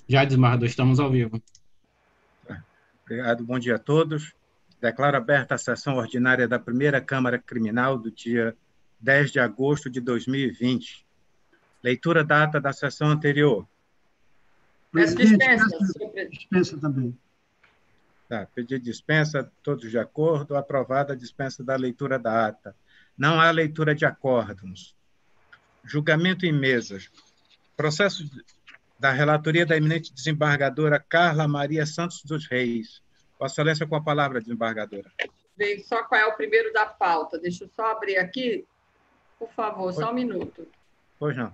Já, desembargador, estamos ao vivo. Obrigado, bom dia a todos. Declaro aberta a sessão ordinária da Primeira Câmara Criminal do dia 10 de agosto de 2020. Leitura da ata da sessão anterior. Peço dispensa, senhor presidente. Dispensa também. Tá, pedido de dispensa, todos de acordo. Aprovada a dispensa da leitura da ata. Não há leitura de acórdãos. Julgamento em mesas. Processo da relatoria da eminente desembargadora Carla Maria Santos dos Reis. Vossa Excelência, com a palavra, desembargadora. Bem, só qual é o primeiro da pauta. Deixa eu só abrir aqui. Por favor, só um minuto. Pois não.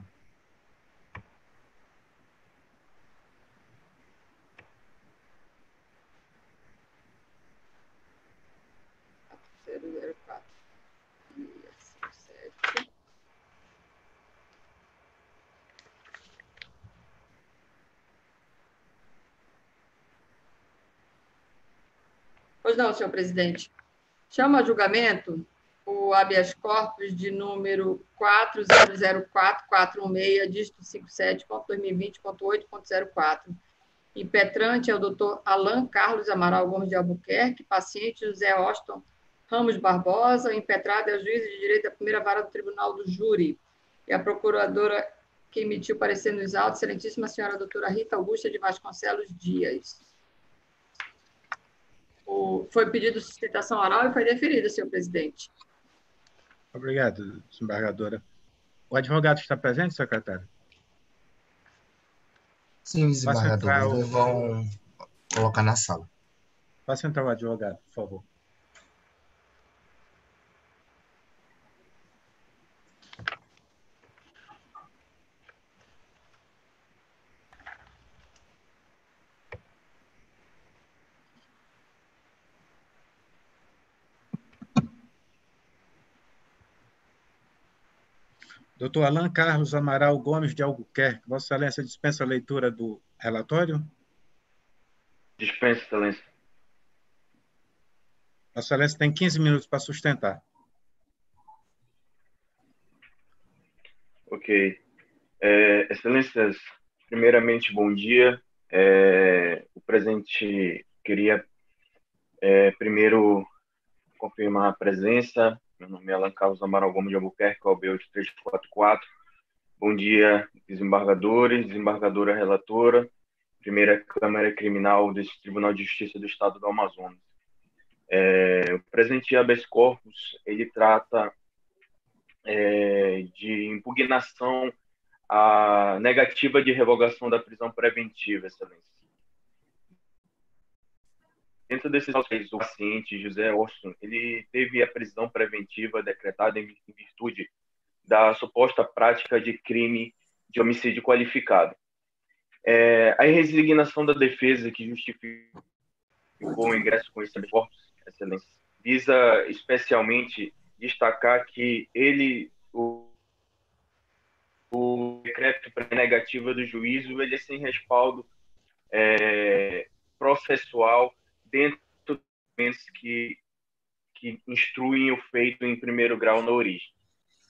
Pois não, senhor presidente. Chama a julgamento o habeas corpus de número 4004-416, dígito 57.2020.8.04. Impetrante é o doutor Alan Carlos Amaral Gomes de Albuquerque, paciente José Austin Ramos Barbosa, o impetrado é o juiz de direito da primeira vara do Tribunal do Júri, e a procuradora que emitiu parecer nos autos, excelentíssima senhora doutora Rita Augusta de Vasconcelos Dias. Foi pedido sustentação oral e foi deferida, senhor presidente. Obrigado, desembargadora. O advogado está presente, secretário? Sim, desembargador. Eles vão colocar na sala. Faça entrar o advogado, por favor. Doutor Alan Carlos Amaral Gomes de Albuquerque, Vossa Excelência dispensa a leitura do relatório? Dispensa, Excelência. Vossa Excelência tem 15 minutos para sustentar. Ok. Excelências, primeiramente, bom dia. O presidente queria primeiro confirmar a presença. Meu nome é Alan Carlos Amaral Gomes de Albuquerque, OAB 8344. Bom dia, desembargadores, desembargadora relatora, Primeira Câmara Criminal desse Tribunal de Justiça do Estado do Amazonas. O presente habeas corpus, ele trata de impugnação à negativa de revogação da prisão preventiva, Excelência. Dentro desses autos, o paciente José Austin, ele teve a prisão preventiva decretada em virtude da suposta prática de crime de homicídio qualificado. A resignação da defesa que justificou o ingresso com esse habeas corpus, Excelência, visa especialmente destacar que o decreto negativa do juízo, ele é sem respaldo processual dentro dos documentos que instruem o feito em primeiro grau na origem.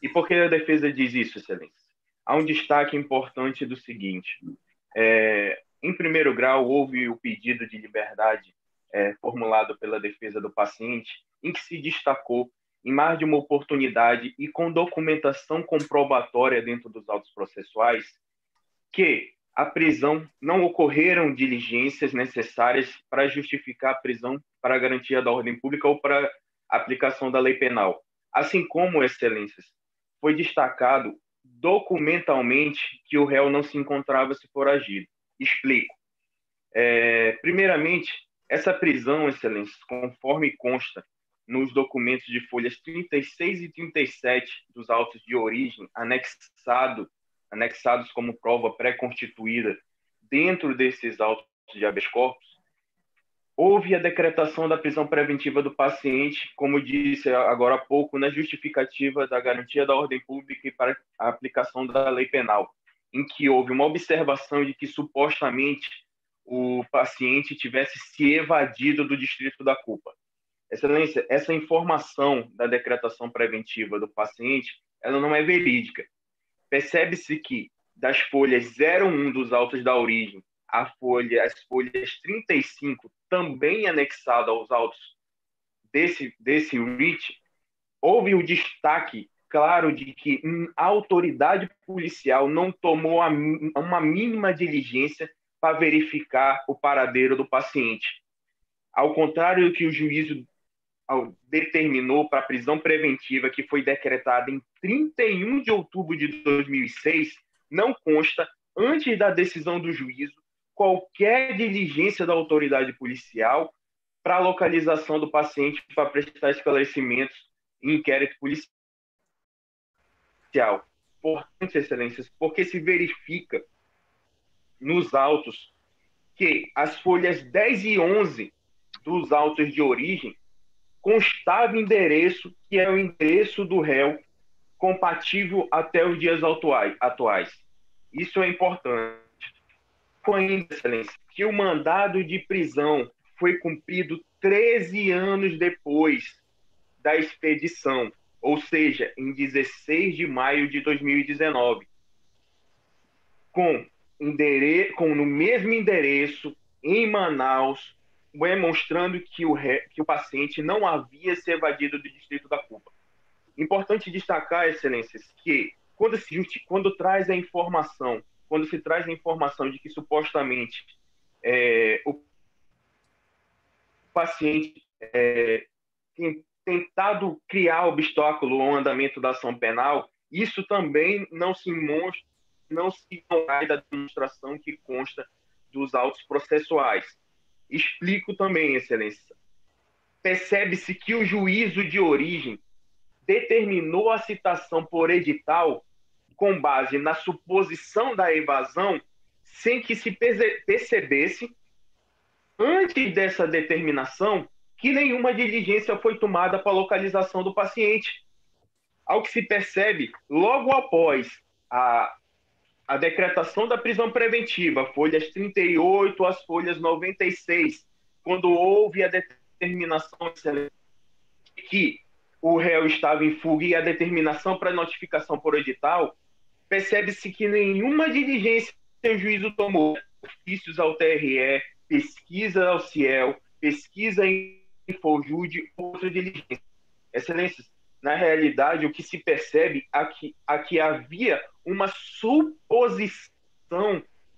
E por que a defesa diz isso, Excelência? Há um destaque importante do seguinte: em primeiro grau, houve o pedido de liberdade formulado pela defesa do paciente, em que se destacou, em mais de uma oportunidade e com documentação comprobatória dentro dos autos processuais, que a prisão não ocorreram diligências necessárias para justificar a prisão para a garantia da ordem pública ou para a aplicação da lei penal. Assim como, Excelências, foi destacado documentalmente que o réu não se encontrava se foragido. Explico. Primeiramente, essa prisão, Excelências, conforme consta nos documentos de folhas 36 e 37 dos autos de origem, anexados como prova pré-constituída dentro desses autos de habeas corpus, houve a decretação da prisão preventiva do paciente, como disse agora há pouco, na justificativa da garantia da ordem pública e para a aplicação da lei penal, em que houve uma observação de que supostamente o paciente tivesse se evadido do distrito da culpa. Excelência, essa informação da decretação preventiva do paciente, ela não é verídica. Percebe-se que das folhas 01 dos autos da origem as folhas 35, também anexada aos autos desse RIT, houve o destaque claro de que a autoridade policial não tomou uma mínima diligência para verificar o paradeiro do paciente. Ao contrário do que o juízo determinou para a prisão preventiva, que foi decretada em 31 de outubro de 2006, não consta, antes da decisão do juízo, qualquer diligência da autoridade policial para a localização do paciente para prestar esclarecimentos em inquérito policial. Importante, excelências, porque se verifica nos autos que as folhas 10 e 11 dos autos de origem constava endereço que é o endereço do réu compatível até os dias atuais. Isso é importante. Ainda, excelência, que o mandado de prisão foi cumprido 13 anos depois da expedição, ou seja, em 16 de maio de 2019, no mesmo endereço, em Manaus, demonstrando que o paciente não havia se evadido do distrito da Cuba. Importante destacar, excelências, que quando se traz a informação de que supostamente o paciente tem tentado criar obstáculo ao andamento da ação penal, isso também não se sai da demonstração que consta dos autos processuais. Explico também, excelência. Percebe-se que o juízo de origem determinou a citação por edital com base na suposição da evasão, sem que se percebesse, antes dessa determinação, que nenhuma diligência foi tomada para a localização do paciente. Ao que se percebe, logo após a decretação da prisão preventiva, folhas 38 às folhas 96, quando houve a determinação que o réu estava em fuga e a determinação para notificação por edital, percebe-se que nenhuma diligência o juízo tomou. Ofícios ao TRE, pesquisa ao CIEL, pesquisa em Infojude, outra diligência. Excelências, na realidade, o que se percebe aqui havia uma suposição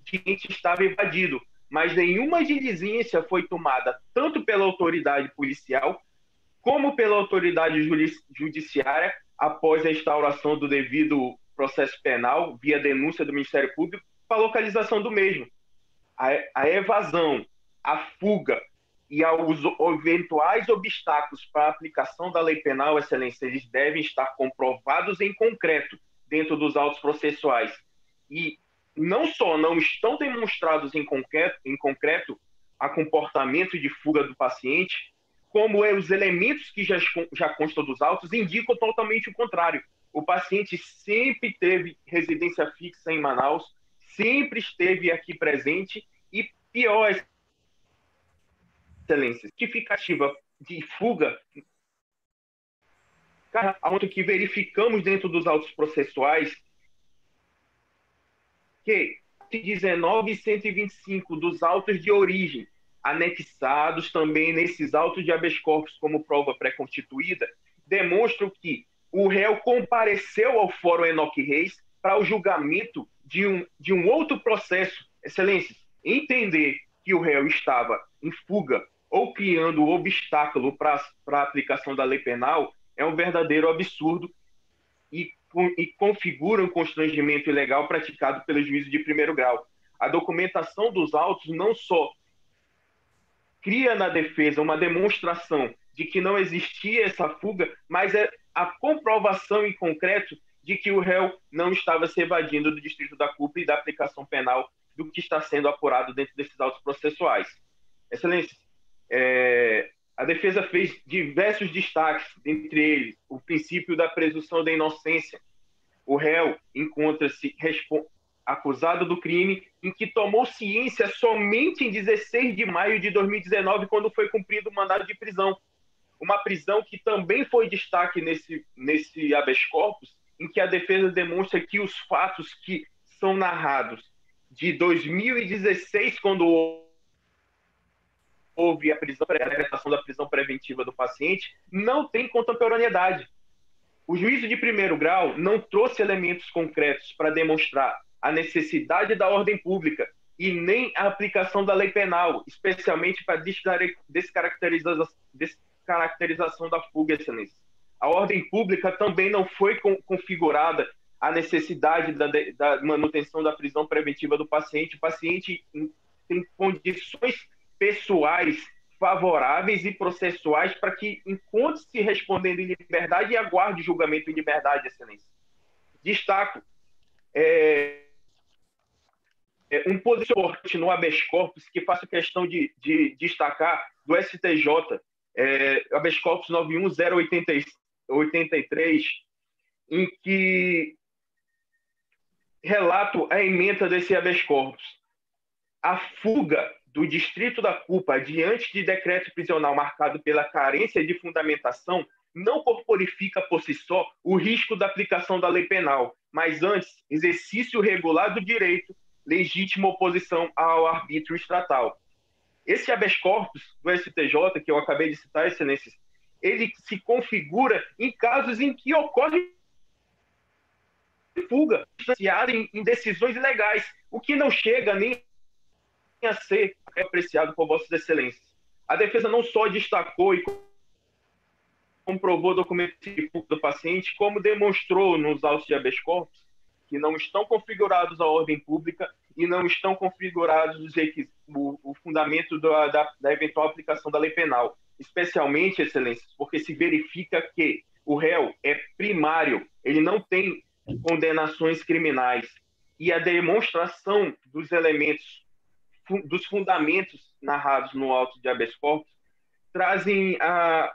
de que a gente estava evadido, mas nenhuma diligência foi tomada tanto pela autoridade policial como pela autoridade judiciária após a instauração do devido processo penal via denúncia do Ministério Público para a localização do mesmo. A evasão, a fuga e aos eventuais obstáculos para a aplicação da lei penal, excelência, eles devem estar comprovados em concreto dentro dos autos processuais. E não só não estão demonstrados em concreto a comportamento de fuga do paciente, como os elementos que já constam dos autos indicam totalmente o contrário. O paciente sempre teve residência fixa em Manaus, sempre esteve aqui presente e, pior, excelência, justificativa de fuga, onde que verificamos dentro dos autos processuais que 19 e 125 dos autos de origem, anexados também nesses autos de habeas corpus como prova pré-constituída, demonstram que o réu compareceu ao Fórum Enoque Reis para o julgamento de um outro processo. Excelências, entender que o réu estava em fuga ou criando obstáculo para a aplicação da lei penal é um verdadeiro absurdo e configura um constrangimento ilegal praticado pelo juízo de primeiro grau. A documentação dos autos não só cria na defesa uma demonstração de que não existia essa fuga, mas é a comprovação em concreto de que o réu não estava se evadindo do distrito da Cuba e da aplicação penal do que está sendo apurado dentro desses autos processuais. Excelência, a defesa fez diversos destaques, entre eles o princípio da presunção da inocência. O réu encontra-se acusado do crime em que tomou ciência somente em 16 de maio de 2019, quando foi cumprido o mandado de prisão. Uma prisão que também foi destaque nesse habeas corpus, em que a defesa demonstra que os fatos que são narrados de 2016, quando houve a decretação da prisão preventiva do paciente, não tem contemporaneidade. O juízo de primeiro grau não trouxe elementos concretos para demonstrar a necessidade da ordem pública e nem a aplicação da lei penal, especialmente para descaracterização da fuga, excelência. A ordem pública também não foi configurada a necessidade da manutenção da prisão preventiva do paciente. O paciente tem condições pessoais favoráveis e processuais para que encontre-se respondendo em liberdade e aguarde julgamento em liberdade, excelência. Destaco um posicionamento no habeas corpus que faço questão de destacar do STJ, habeas corpus 91083, em que relato a ementa desse habeas corpus. A fuga do distrito da culpa diante de decreto prisional marcado pela carência de fundamentação não corporifica por si só o risco da aplicação da lei penal, mas antes, exercício regular do direito, legítima oposição ao arbítrio estatal. Esse habeas corpus do STJ, que eu acabei de citar, excelências, ele se configura em casos em que ocorre fuga, baseada em decisões ilegais, o que não chega nem a ser apreciado por vossas excelências. A defesa não só destacou e comprovou o documento do paciente, como demonstrou nos autos de habeas corpus que não estão configurados a ordem pública e não estão configurados o fundamento da eventual aplicação da lei penal, especialmente, excelências, porque se verifica que o réu é primário, ele não tem condenações criminais, e a demonstração dos elementos, dos fundamentos narrados no auto de habeas corpus trazem a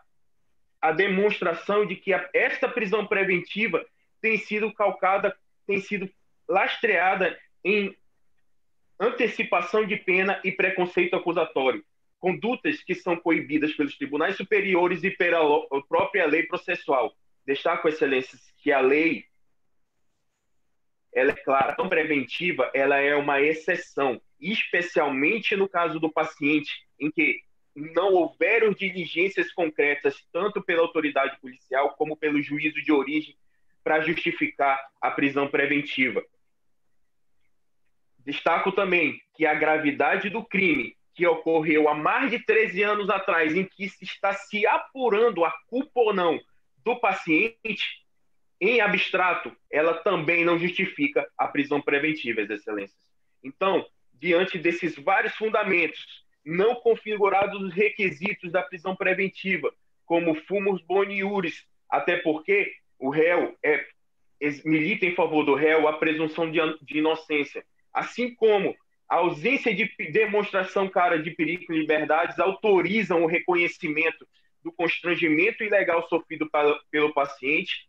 demonstração de que esta prisão preventiva tem sido calcada, tem sido lastreada em antecipação de pena e preconceito acusatório, condutas que são coibidas pelos tribunais superiores e pela própria lei processual. Destaco, excelências, que a lei, ela é clara, a preventiva, ela é uma exceção, especialmente no caso do paciente, em que não houveram diligências concretas, tanto pela autoridade policial como pelo juízo de origem, para justificar a prisão preventiva. Destaco também que a gravidade do crime que ocorreu há mais de 13 anos atrás, em que se está se apurando a culpa ou não do paciente, em abstrato, ela também não justifica a prisão preventiva, excelências. Então, diante desses vários fundamentos, não configurados os requisitos da prisão preventiva, como fumus boni iuris, até porque o réu milita em favor do réu a presunção de inocência, assim como a ausência de demonstração clara de perigo em liberdades autorizam o reconhecimento do constrangimento ilegal sofrido pelo paciente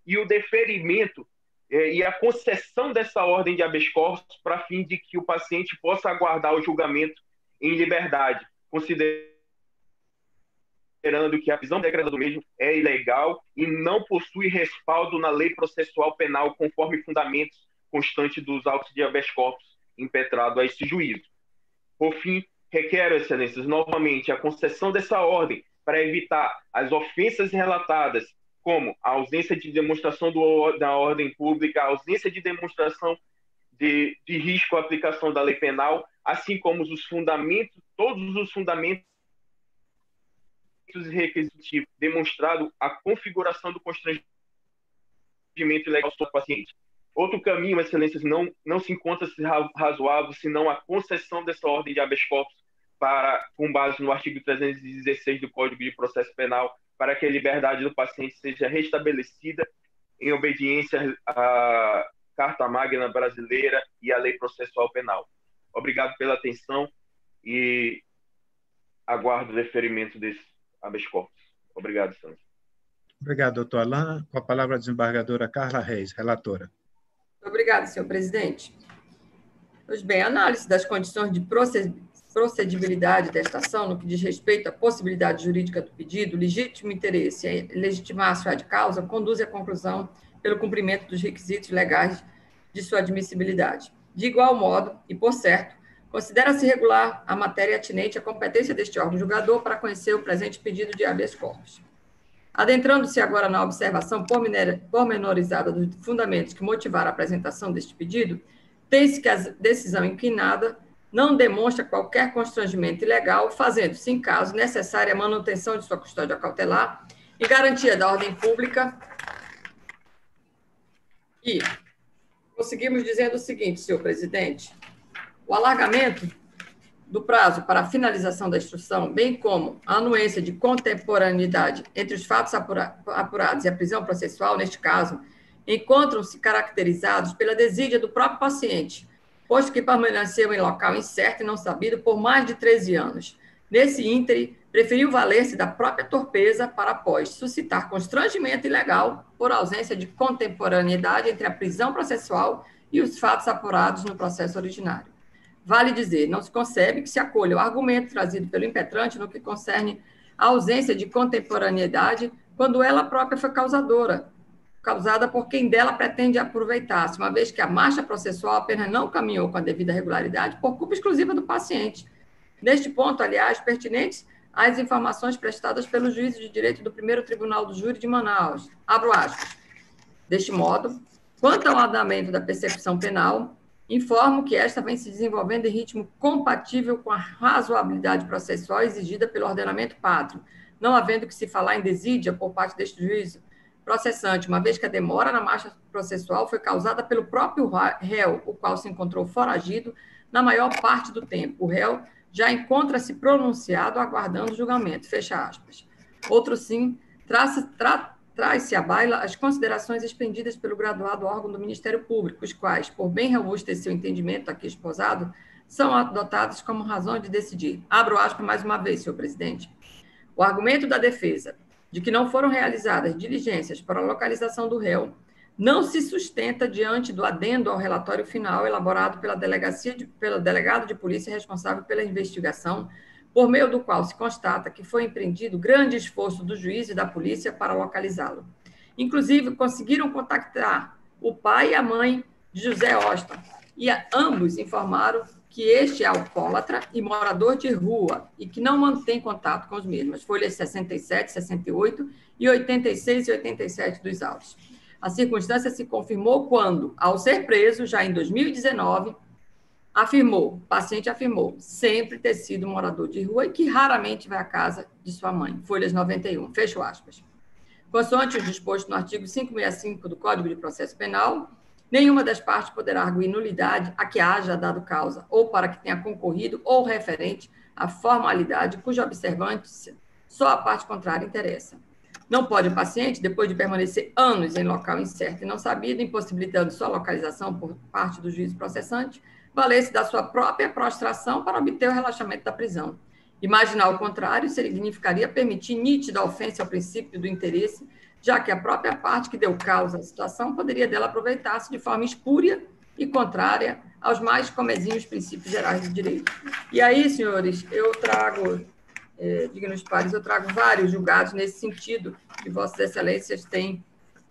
e o deferimento e a concessão dessa ordem de habeas corpus para fim de que o paciente possa aguardar o julgamento em liberdade, considerando que a prisão decretada do mesmo é ilegal e não possui respaldo na lei processual penal conforme fundamentos constantes dos autos de habeas corpus impetrado a esse juízo. Por fim, requero, excelências, novamente a concessão dessa ordem para evitar as ofensas relatadas, como a ausência de demonstração da ordem pública, a ausência de demonstração de risco à aplicação da lei penal, assim como os fundamentos, todos os fundamentos requisitivos, demonstrado a configuração do constrangimento ilegal sobre o paciente. Outro caminho, excelências, não se encontra razoável senão a concessão dessa ordem de habeas corpus com base no artigo 316 do Código de Processo Penal, para que a liberdade do paciente seja restabelecida em obediência à Carta Magna Brasileira e à Lei Processual Penal. Obrigado pela atenção e aguardo o deferimento desse habeas corpus. Obrigado, senhor. Obrigado, doutor Alain. Com a palavra a desembargadora Carla Reis, relatora. Obrigada, senhor presidente. Pois bem, a análise das condições de procedibilidade desta ação, no que diz respeito à possibilidade jurídica do pedido, legítimo interesse e legitimácio de causa, conduz à conclusão pelo cumprimento dos requisitos legais de sua admissibilidade. De igual modo, e por certo, considera-se regular a matéria atinente à competência deste órgão julgador para conhecer o presente pedido de habeas corpus. Adentrando-se agora na observação pormenorizada dos fundamentos que motivaram a apresentação deste pedido, tem-se que a decisão inquinada não demonstra qualquer constrangimento ilegal, fazendo-se, em caso, necessária a manutenção de sua custódia cautelar e garantia da ordem pública. E conseguimos dizendo o seguinte, senhor presidente: o alargamento do prazo para a finalização da instrução, bem como a anuência de contemporaneidade entre os fatos apurados e a prisão processual, neste caso, encontram-se caracterizados pela desídia do próprio paciente, posto que permaneceu em local incerto e não sabido por mais de 13 anos. Nesse íntere, preferiu valer-se da própria torpeza para, após suscitar constrangimento ilegal por ausência de contemporaneidade entre a prisão processual e os fatos apurados no processo originário. Vale dizer, não se concebe que se acolha o argumento trazido pelo impetrante no que concerne a ausência de contemporaneidade, quando ela própria foi causada por quem dela pretende aproveitar-se, uma vez que a marcha processual apenas não caminhou com a devida regularidade por culpa exclusiva do paciente. Neste ponto, aliás, pertinentes às informações prestadas pelo juízo de direito do primeiro Tribunal do Júri de Manaus. Abro aspas. Deste modo, quanto ao andamento da persecução penal, informo que esta vem se desenvolvendo em ritmo compatível com a razoabilidade processual exigida pelo ordenamento pátrio, não havendo que se falar em desídia por parte deste juízo processante, uma vez que a demora na marcha processual foi causada pelo próprio réu, o qual se encontrou foragido na maior parte do tempo. O réu já encontra-se pronunciado aguardando julgamento, fecha aspas. Outro sim, traz-se à baila as considerações expendidas pelo graduado órgão do Ministério Público, os quais, por bem robustecer o entendimento aqui esposado, são adotados como razão de decidir. Abro aspas mais uma vez, senhor presidente. O argumento da defesa de que não foram realizadas diligências para a localização do réu não se sustenta diante do adendo ao relatório final elaborado pelo delegado de polícia responsável pela investigação, por meio do qual se constata que foi empreendido grande esforço do juiz e da polícia para localizá-lo. Inclusive, conseguiram contactar o pai e a mãe de José Austin, e ambos informaram que este é alcoólatra e morador de rua e que não mantém contato com os mesmos. Folhas 67, 68 e 86 e 87 dos autos. A circunstância se confirmou quando, ao ser preso, já em 2019, o paciente afirmou sempre ter sido morador de rua e que raramente vai à casa de sua mãe. Folhas 91, fecho aspas. Consoante o disposto no artigo 565 do Código de Processo Penal, nenhuma das partes poderá arguir nulidade a que haja dado causa, ou para que tenha concorrido, ou referente à formalidade cuja observância só a parte contrária interessa. Não pode o paciente, depois de permanecer anos em local incerto e não sabido, impossibilitando sua localização por parte do juízo processante, valer-se da sua própria prostração para obter o relaxamento da prisão. Imaginar o contrário significaria permitir nítida ofensa ao princípio do interesse, já que a própria parte que deu causa à situação poderia dela aproveitar-se de forma espúria e contrária aos mais comezinhos princípios gerais do direito. E aí, senhores, eu trago, dignos pares, eu trago vários julgados nesse sentido, que Vossas Excelências têm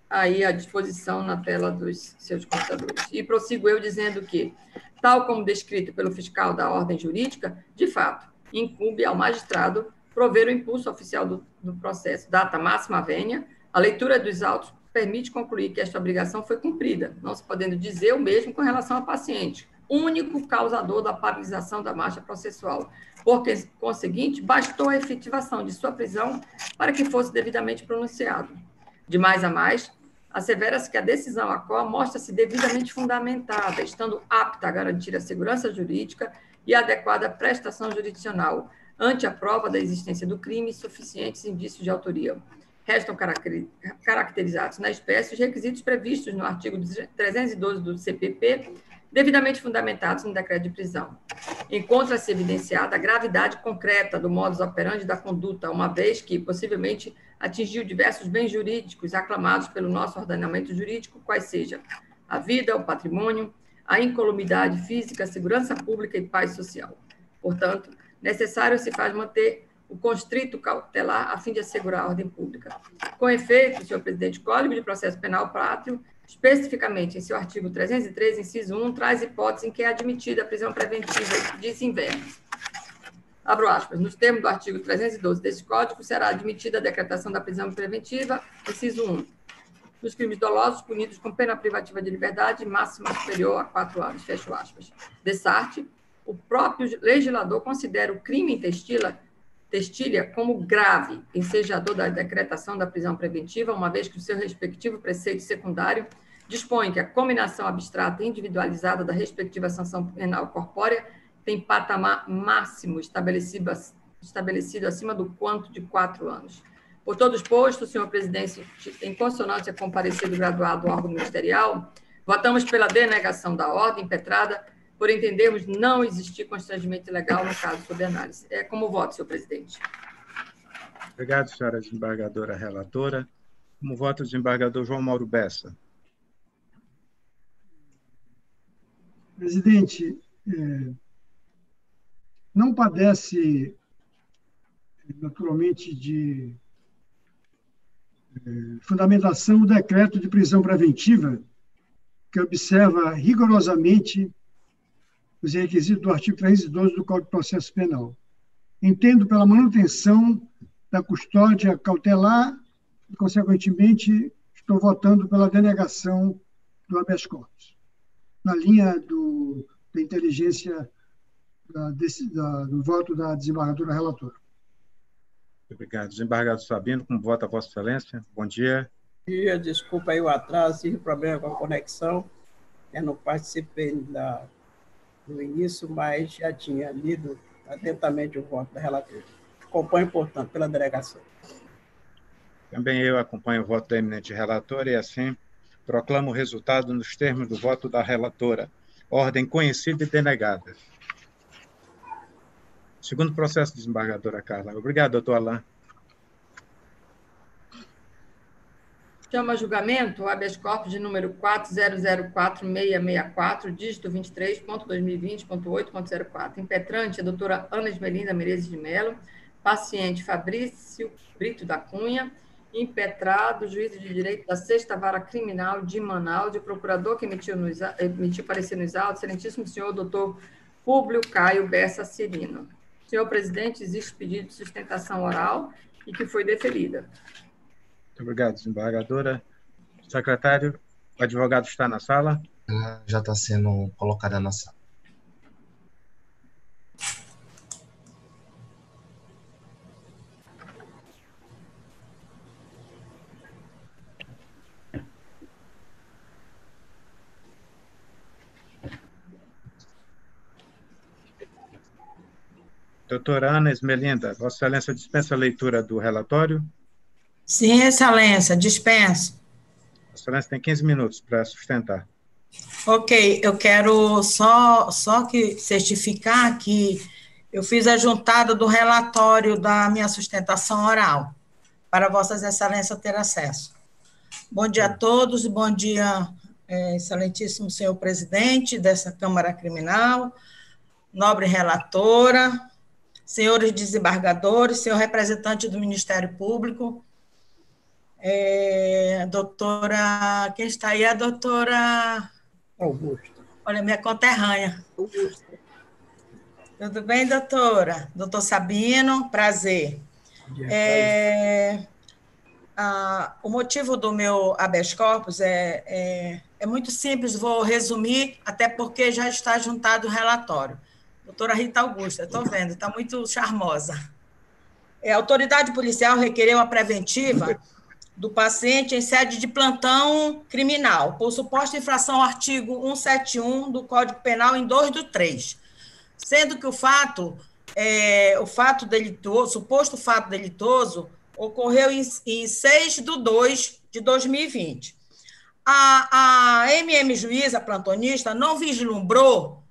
aí à disposição na tela dos seus computadores. E prossigo eu dizendo que, tal como descrito pelo fiscal da ordem jurídica, de fato, incumbe ao magistrado prover o impulso oficial do processo. Data máxima vênia, a leitura dos autos permite concluir que esta obrigação foi cumprida, não se podendo dizer o mesmo com relação ao paciente, único causador da paralisação da marcha processual, porque, conseguinte, bastou a efetivação de sua prisão para que fosse devidamente pronunciado. De mais a mais, assevera-se que a decisão à qual mostra-se devidamente fundamentada, estando apta a garantir a segurança jurídica e a adequada prestação jurisdicional, ante a prova da existência do crime e suficientes indícios de autoria. Restam caracterizados na espécie os requisitos previstos no artigo 312 do CPP, devidamente fundamentados no decreto de prisão. Encontra-se evidenciada a gravidade concreta do modus operandi da conduta, uma vez que, possivelmente, atingiu diversos bens jurídicos aclamados pelo nosso ordenamento jurídico, quais sejam a vida, o patrimônio, a incolumidade física, a segurança pública e paz social. Portanto, necessário se faz manter o constrito cautelar a fim de assegurar a ordem pública. Com efeito, senhor presidente, o Código de Processo Penal Pátrio especificamente em seu artigo 303, inciso 1, traz hipótese em que é admitida a prisão preventiva de invernos. Abro aspas, nos termos do artigo 312 deste Código, será admitida a decretação da prisão preventiva, inciso 1, dos crimes dolosos punidos com pena privativa de liberdade máxima superior a 4 anos, fecho aspas. Dessarte, o próprio legislador considera o crime em testilha como grave, ensejador da decretação da prisão preventiva, uma vez que o seu respectivo preceito secundário dispõe que a cominação abstrata e individualizada da respectiva sanção penal corpórea tem patamar máximo estabelecido acima do quanto de 4 anos. Por todo exposto, senhor presidente, em consonância com o parecer do graduado do órgão ministerial, votamos pela denegação da ordem impetrada por entendermos não existir constrangimento legal no caso sob análise. É como voto, senhor presidente. Obrigado, senhora desembargadora relatora. Como voto, o desembargador João Mauro Bessa. Presidente, não padece, naturalmente, de fundamentação o decreto de prisão preventiva, que observa rigorosamente os requisitos do artigo 312 do Código de Processo Penal. Entendo pela manutenção da custódia cautelar e, consequentemente, estou votando pela denegação do habeas corpus, na linha da inteligência do voto da desembargadora relatora. Obrigado. Desembargador Sabino, como vota Vossa Excelência? Bom dia. Bom dia, desculpa aí o atraso, tive problema com a conexão, eu não participei no início, mas já tinha lido atentamente o voto da relatora. Acompanho, portanto, pela delegação. Também eu acompanho o voto da eminente relatora e, assim, proclamo o resultado nos termos do voto da relatora. Ordem conhecida e denegada. Segundo processo, desembargadora Carla. Obrigado, doutor Alain. Chama a julgamento o habeas corpus de número 40046664, dígito 23.2020.8.04. Impetrante, a doutora Ana Esmelinda Menezes de Mello. Paciente, Fabrício Brito da Cunha. Impetrado, juízo de direito da 6ª Vara Criminal de Manaus, e o procurador que emitiu parecer nos autos, excelentíssimo senhor doutor Públio Caio Bessa Cirino. Senhor presidente, existe pedido de sustentação oral e que foi deferida. Muito obrigado, desembargadora. Secretário, o advogado está na sala? Ela já está sendo colocada na sala. Doutora Ana Esmelinda, Vossa Excelência dispensa a leitura do relatório? Sim, Excelência, dispenso. Vossa Excelência tem 15 minutos para sustentar. Ok, eu quero só que certificar que eu fiz a juntada do relatório da minha sustentação oral, para Vossas Excelências ter acesso. Bom dia a todos, bom dia, excelentíssimo senhor presidente dessa Câmara Criminal, nobre relatora, senhores desembargadores, senhor representante do Ministério Público, doutora, quem está aí? A doutora Augusto. Olha, minha conterrânea. Augusto. Tudo bem, doutora? Doutor Sabino, prazer. O motivo do meu habeas corpus é muito simples, vou resumir, até porque já está juntado o relatório. Doutora Rita Augusta, estou vendo, está muito charmosa. A autoridade policial requereu a preventiva do paciente em sede de plantão criminal, por suposta infração ao artigo 171 do Código Penal em 2/3, sendo que o suposto fato delitoso ocorreu em 6/2/2020. A juíza plantonista não vislumbrou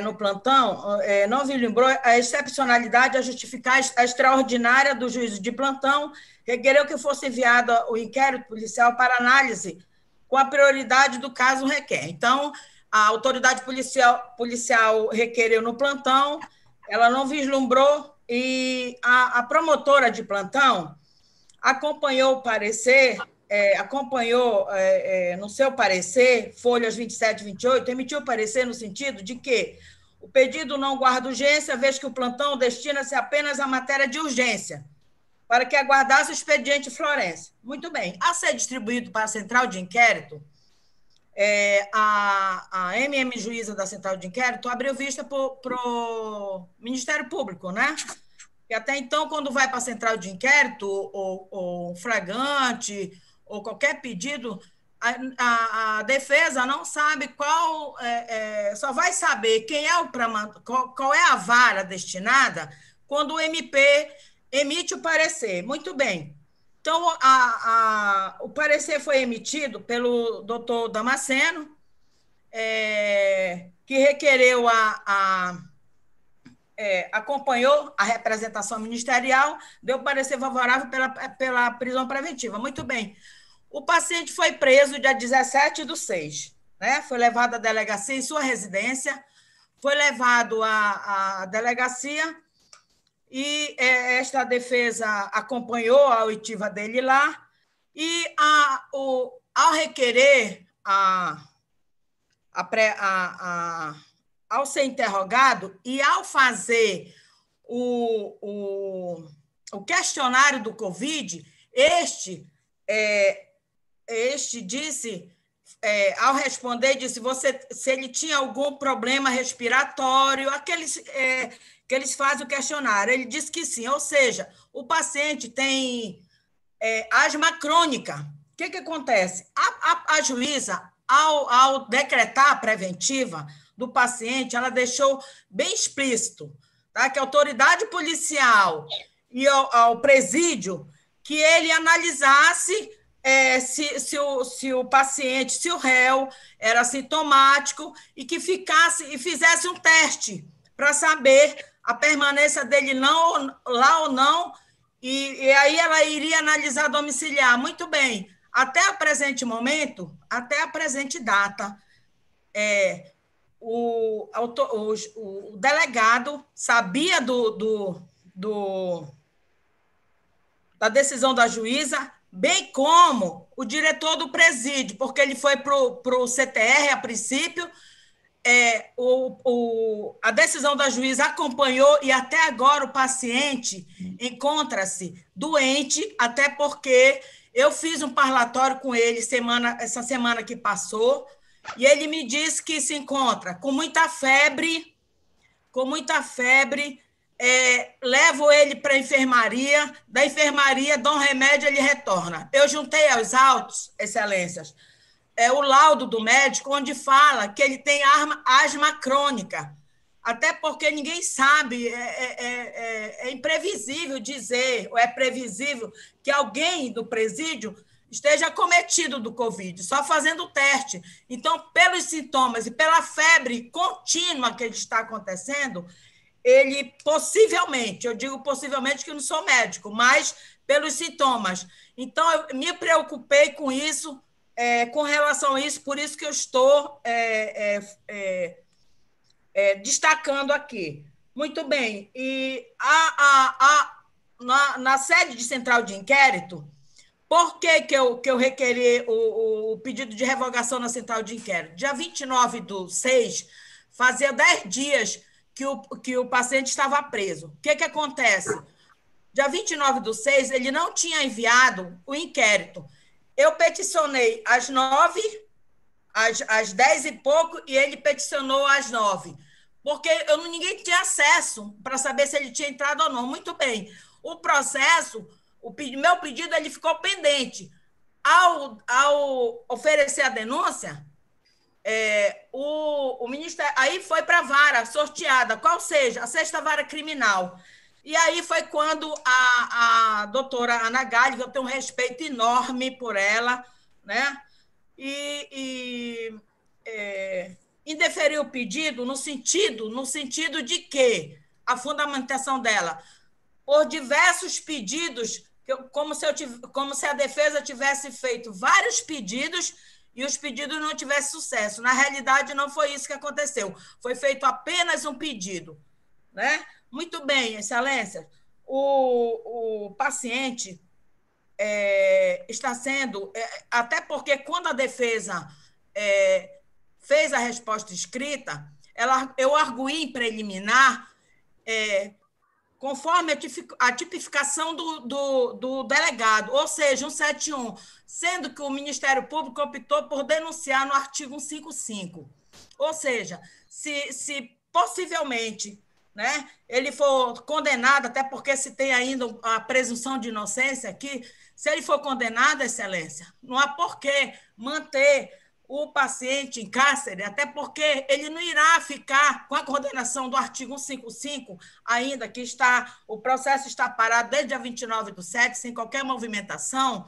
no plantão, não vislumbrou a excepcionalidade a justificar a extraordinária do juízo de plantão, requereu que fosse enviado o inquérito policial para análise com a prioridade do caso requer. Então, a autoridade policial requereu no plantão, ela não vislumbrou, e a promotora de plantão acompanhou o parecer acompanhou, no seu parecer, folhas 27 e 28, emitiu parecer no sentido de que o pedido não guarda urgência, vez que o plantão destina-se apenas à matéria de urgência, para que aguardasse o expediente Florencio. Muito bem. A ser distribuído para a central de inquérito, a juíza da central de inquérito abriu vista para o Ministério Público, né? E até então, quando vai para a central de inquérito, ou flagrante, ou qualquer pedido, a defesa não sabe qual, só vai saber quem é qual é a vara destinada quando o MP emite o parecer. Muito bem. Então, o parecer foi emitido pelo doutor Damasceno, que requereu acompanhou a representação ministerial, deu parecer favorável pela prisão preventiva. Muito bem. O paciente foi preso dia 17/6, né? Foi levado à delegacia em sua residência, foi levado à delegacia e esta defesa acompanhou a oitiva dele lá e, ao requerer, ao ser interrogado e ao fazer o questionário do Covid, este disse, ao responder, disse se ele tinha algum problema respiratório, aqueles que eles fazem o questionário. Ele disse que sim, ou seja, o paciente tem asma crônica. O que acontece? A juíza, ao decretar a preventiva do paciente, ela deixou bem explícito, tá? Que a autoridade policial e ao presídio que ele analisasse se o paciente, se o réu era sintomático e que fizesse um teste para saber a permanência dele lá ou não, e aí ela iria analisar domiciliar. Muito bem. Até o presente momento, até a presente data, o delegado sabia da decisão da juíza, bem como o diretor do presídio, porque ele foi para o CTR a princípio, a decisão da juíza acompanhou e até agora o paciente encontra-se doente, até porque eu fiz um parlatório com ele essa semana que passou, e ele me disse que se encontra com muita febre, levo ele para a enfermaria, da enfermaria dou um remédio, ele retorna. Eu juntei aos autos, excelências, o laudo do médico, onde fala que ele tem asma crônica, até porque ninguém sabe, é imprevisível dizer, ou é previsível que alguém do presídio esteja acometido do Covid, só fazendo o teste. Então, pelos sintomas e pela febre contínua que está acontecendo, ele possivelmente, eu digo possivelmente que eu não sou médico, mas pelos sintomas. Então, eu me preocupei com isso, com relação a isso, por isso que eu estou destacando aqui. Muito bem. E na sede de central de inquérito, por que eu requeri o pedido de revogação na central de inquérito? Dia 29/6, fazia 10 dias que o paciente estava preso. O que acontece? Dia 29/6, ele não tinha enviado o inquérito. Eu peticionei às 9, às 10 e pouco, e ele peticionou às 9, porque ninguém tinha acesso para saber se ele tinha entrado ou não. Muito bem. O processo, meu pedido, ele ficou pendente. Ao oferecer a denúncia, o Ministério aí foi para a vara sorteada, qual seja, a 6ª Vara Criminal. E aí foi quando a doutora Ana Galli, que eu tenho um respeito enorme por ela, né? Indeferiu o pedido no sentido de que a fundamentação dela, por diversos pedidos, como se a defesa tivesse feito vários pedidos e os pedidos não tivessem sucesso. Na realidade, não foi isso que aconteceu. Foi feito apenas um pedido, né? Muito bem, excelência. O paciente está sendo... até porque, quando a defesa fez a resposta escrita, eu arguí em preliminar, conforme a tipificação do delegado, ou seja, 171, sendo que o Ministério Público optou por denunciar no artigo 155. Ou seja, se possivelmente, né, ele for condenado, até porque se tem ainda a presunção de inocência aqui, se ele for condenado, Excelência, não há por que manter o paciente em cárcere, até porque ele não irá ficar com a condenação do artigo 155, ainda que o processo está parado desde a 29/7, sem qualquer movimentação,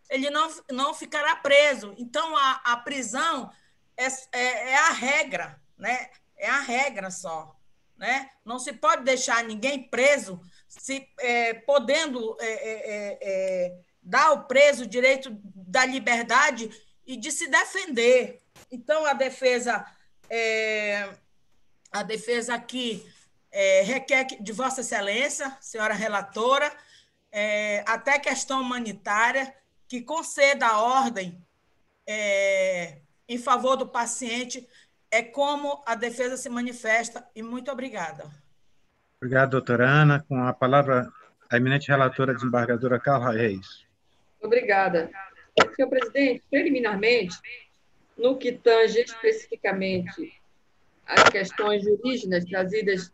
ele não ficará preso. Então, a prisão é a regra, né? É a regra só. Né? Não se pode deixar ninguém preso, podendo dar ao preso o direito da liberdade e de se defender. Então, a defesa aqui requer de Vossa Excelência, senhora relatora, até questão humanitária, que conceda a ordem em favor do paciente, como a defesa se manifesta, e muito obrigada. Obrigado, doutora Ana. Com a palavra, a eminente relatora, desembargadora Carla Reis. Obrigada. Senhor presidente, preliminarmente, no que tange especificamente às questões jurídicas trazidas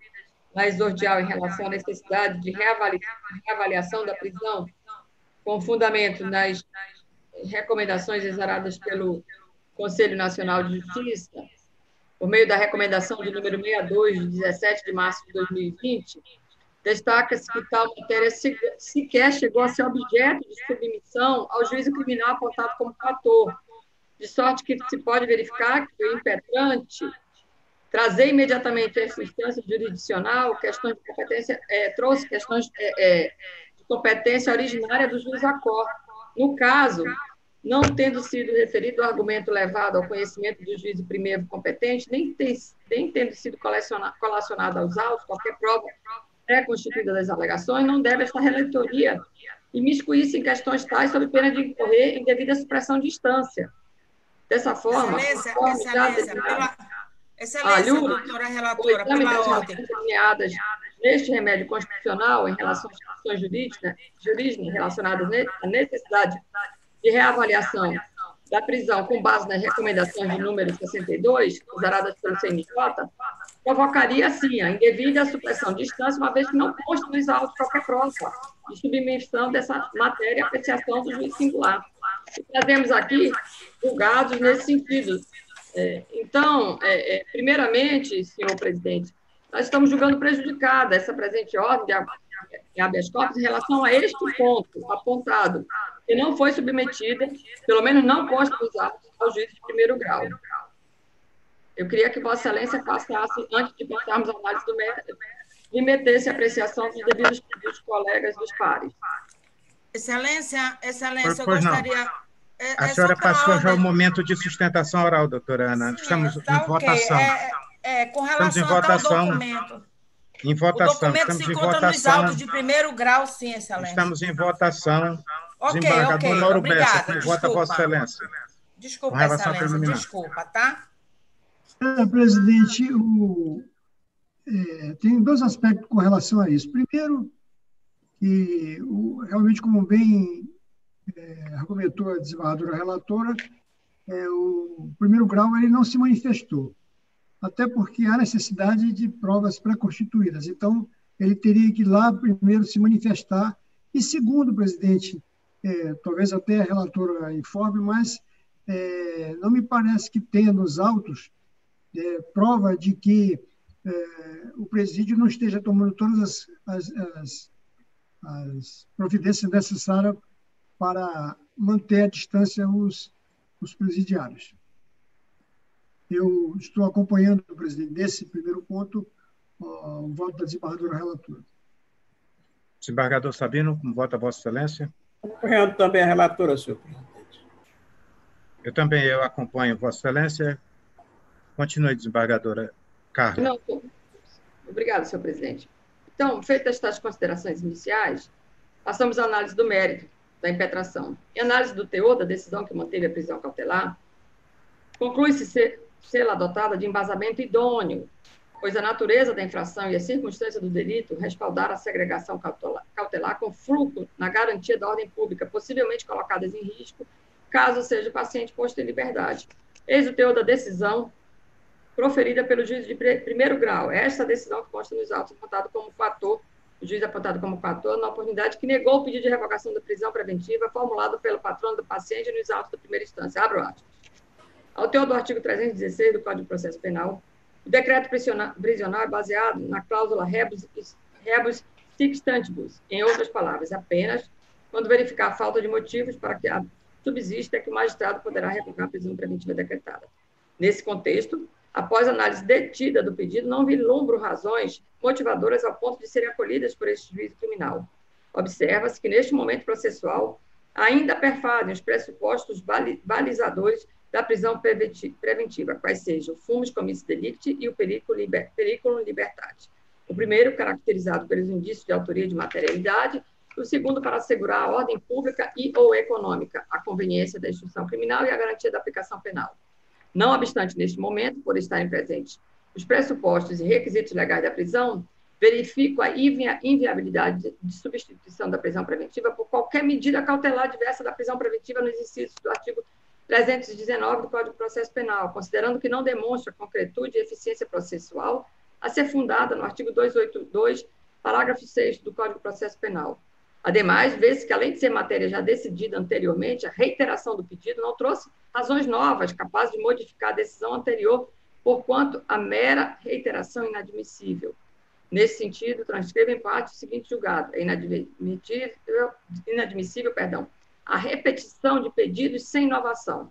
na exordial em relação à necessidade de reavaliação da prisão, com fundamento nas recomendações exaradas pelo Conselho Nacional de Justiça, por meio da recomendação de número 62, de 17 de março de 2020, destaca-se que tal matéria sequer chegou a ser objeto de submissão ao juízo criminal apontado como fator, de sorte que se pode verificar que o impetrante trazer imediatamente essa instância jurisdicional, questões de competência, trouxe questões de competência originária do juiz ACOR. No caso, não tendo sido referido o argumento levado ao conhecimento do juízo primeiro competente, nem tendo sido colacionado aos autos qualquer prova pré-constituída das alegações, não deve esta relatoria imiscuir-se em questões tais sob pena de incorrer em devida supressão de instância. Dessa forma... Excelência, doutora relatora, pela ordem. Nomeadas neste remédio constitucional em relação às questões jurídicas relacionadas à necessidade de reavaliação da prisão com base nas recomendações de número 62, exaradas pelo CNJ, provocaria, assim, a indevida supressão de instância, uma vez que não consta nos autos qualquer prova de submissão dessa matéria à apreciação do juiz singular. E trazemos aqui julgados nesse sentido. Então, primeiramente, senhor presidente, nós estamos julgando prejudicada essa presente ordem de habeas corpus em relação a este ponto apontado, que não foi submetida, pelo menos não consta dos autos, ao juiz de primeiro grau. Eu queria que Vossa Excelência passasse, antes de passarmos a análise do mérito, remetesse a apreciação dos devidos dos colegas dos pares. Excelência, eu gostaria... A senhora passou já o momento de sustentação oral, doutora Ana. Estamos em votação. Com relação ao documento. Em votação. O documento se encontra nos autos de primeiro grau, sim, Excelência. Estamos em votação. Ok, Mauro Bessa, obrigada. vota Vossa Excelência. Desculpa, Excelência, desculpa, tá? Presidente, tem dois aspectos com relação a isso. Primeiro, que realmente, como bem argumentou a desembargadora relatora, o primeiro grau ele não se manifestou, até porque há necessidade de provas pré-constituídas. Então, ele teria que ir lá primeiro se manifestar. E segundo, presidente, talvez até a relatora informe, mas não me parece que tenha nos autos prova de que o presídio não esteja tomando todas as providências necessárias para manter à distância os presidiários. Eu estou acompanhando, presidente, desse primeiro ponto, o voto da desembargadora relatora. Desembargador Sabino, como vota Vossa Excelência? Acompanhando também a relatora, senhor presidente. Eu acompanho Vossa Excelência. Continue, desembargadora Carla. Obrigada, senhor presidente. Então, feitas estas considerações iniciais, passamos à análise do mérito, da impetração. Em análise do teor da decisão que manteve a prisão cautelar, conclui-se ser adotada de embasamento idôneo, pois a natureza da infração e a circunstância do delito respaldaram a segregação cautelar com fruto na garantia da ordem pública, possivelmente colocadas em risco, caso seja o paciente posto em liberdade. Eis o teor da decisão proferida pelo juiz de primeiro grau. Esta decisão que consta nos autos apontado como fator, o juiz apontado como fator, na oportunidade que negou o pedido de revogação da prisão preventiva formulado pelo patrono do paciente nos autos da primeira instância. Abro aspas. Ao teor do artigo 316 do Código de Processo Penal, o decreto prisional é baseado na cláusula rebus sic stantibus, em outras palavras, apenas quando verificar a falta de motivos para que subsista é que o magistrado poderá revogar a prisão preventiva decretada. Nesse contexto, após análise detida do pedido, não vislumbro razões motivadoras ao ponto de serem acolhidas por este juízo criminal. Observa-se que, neste momento processual, ainda perfazem os pressupostos balizadores da prisão preventiva, quais sejam o fumus commissis delicti e o periculum libertate. O primeiro, caracterizado pelos indícios de autoria e de materialidade, o segundo, para assegurar a ordem pública e ou econômica, a conveniência da instrução criminal e a garantia da aplicação penal. Não obstante, neste momento, por estarem presentes os pressupostos e requisitos legais da prisão, verifico a inviabilidade de substituição da prisão preventiva por qualquer medida cautelar diversa da prisão preventiva nos incisos do artigo 319 do Código de Processo Penal, considerando que não demonstra concretude e eficiência processual a ser fundada no artigo 282, parágrafo 6 do Código de Processo Penal. Ademais, vê-se que, além de ser matéria já decidida anteriormente, a reiteração do pedido não trouxe razões novas capazes de modificar a decisão anterior, porquanto a mera reiteração é inadmissível. Nesse sentido, transcrevo em parte o seguinte julgado: é inadmissível, a repetição de pedidos sem inovação.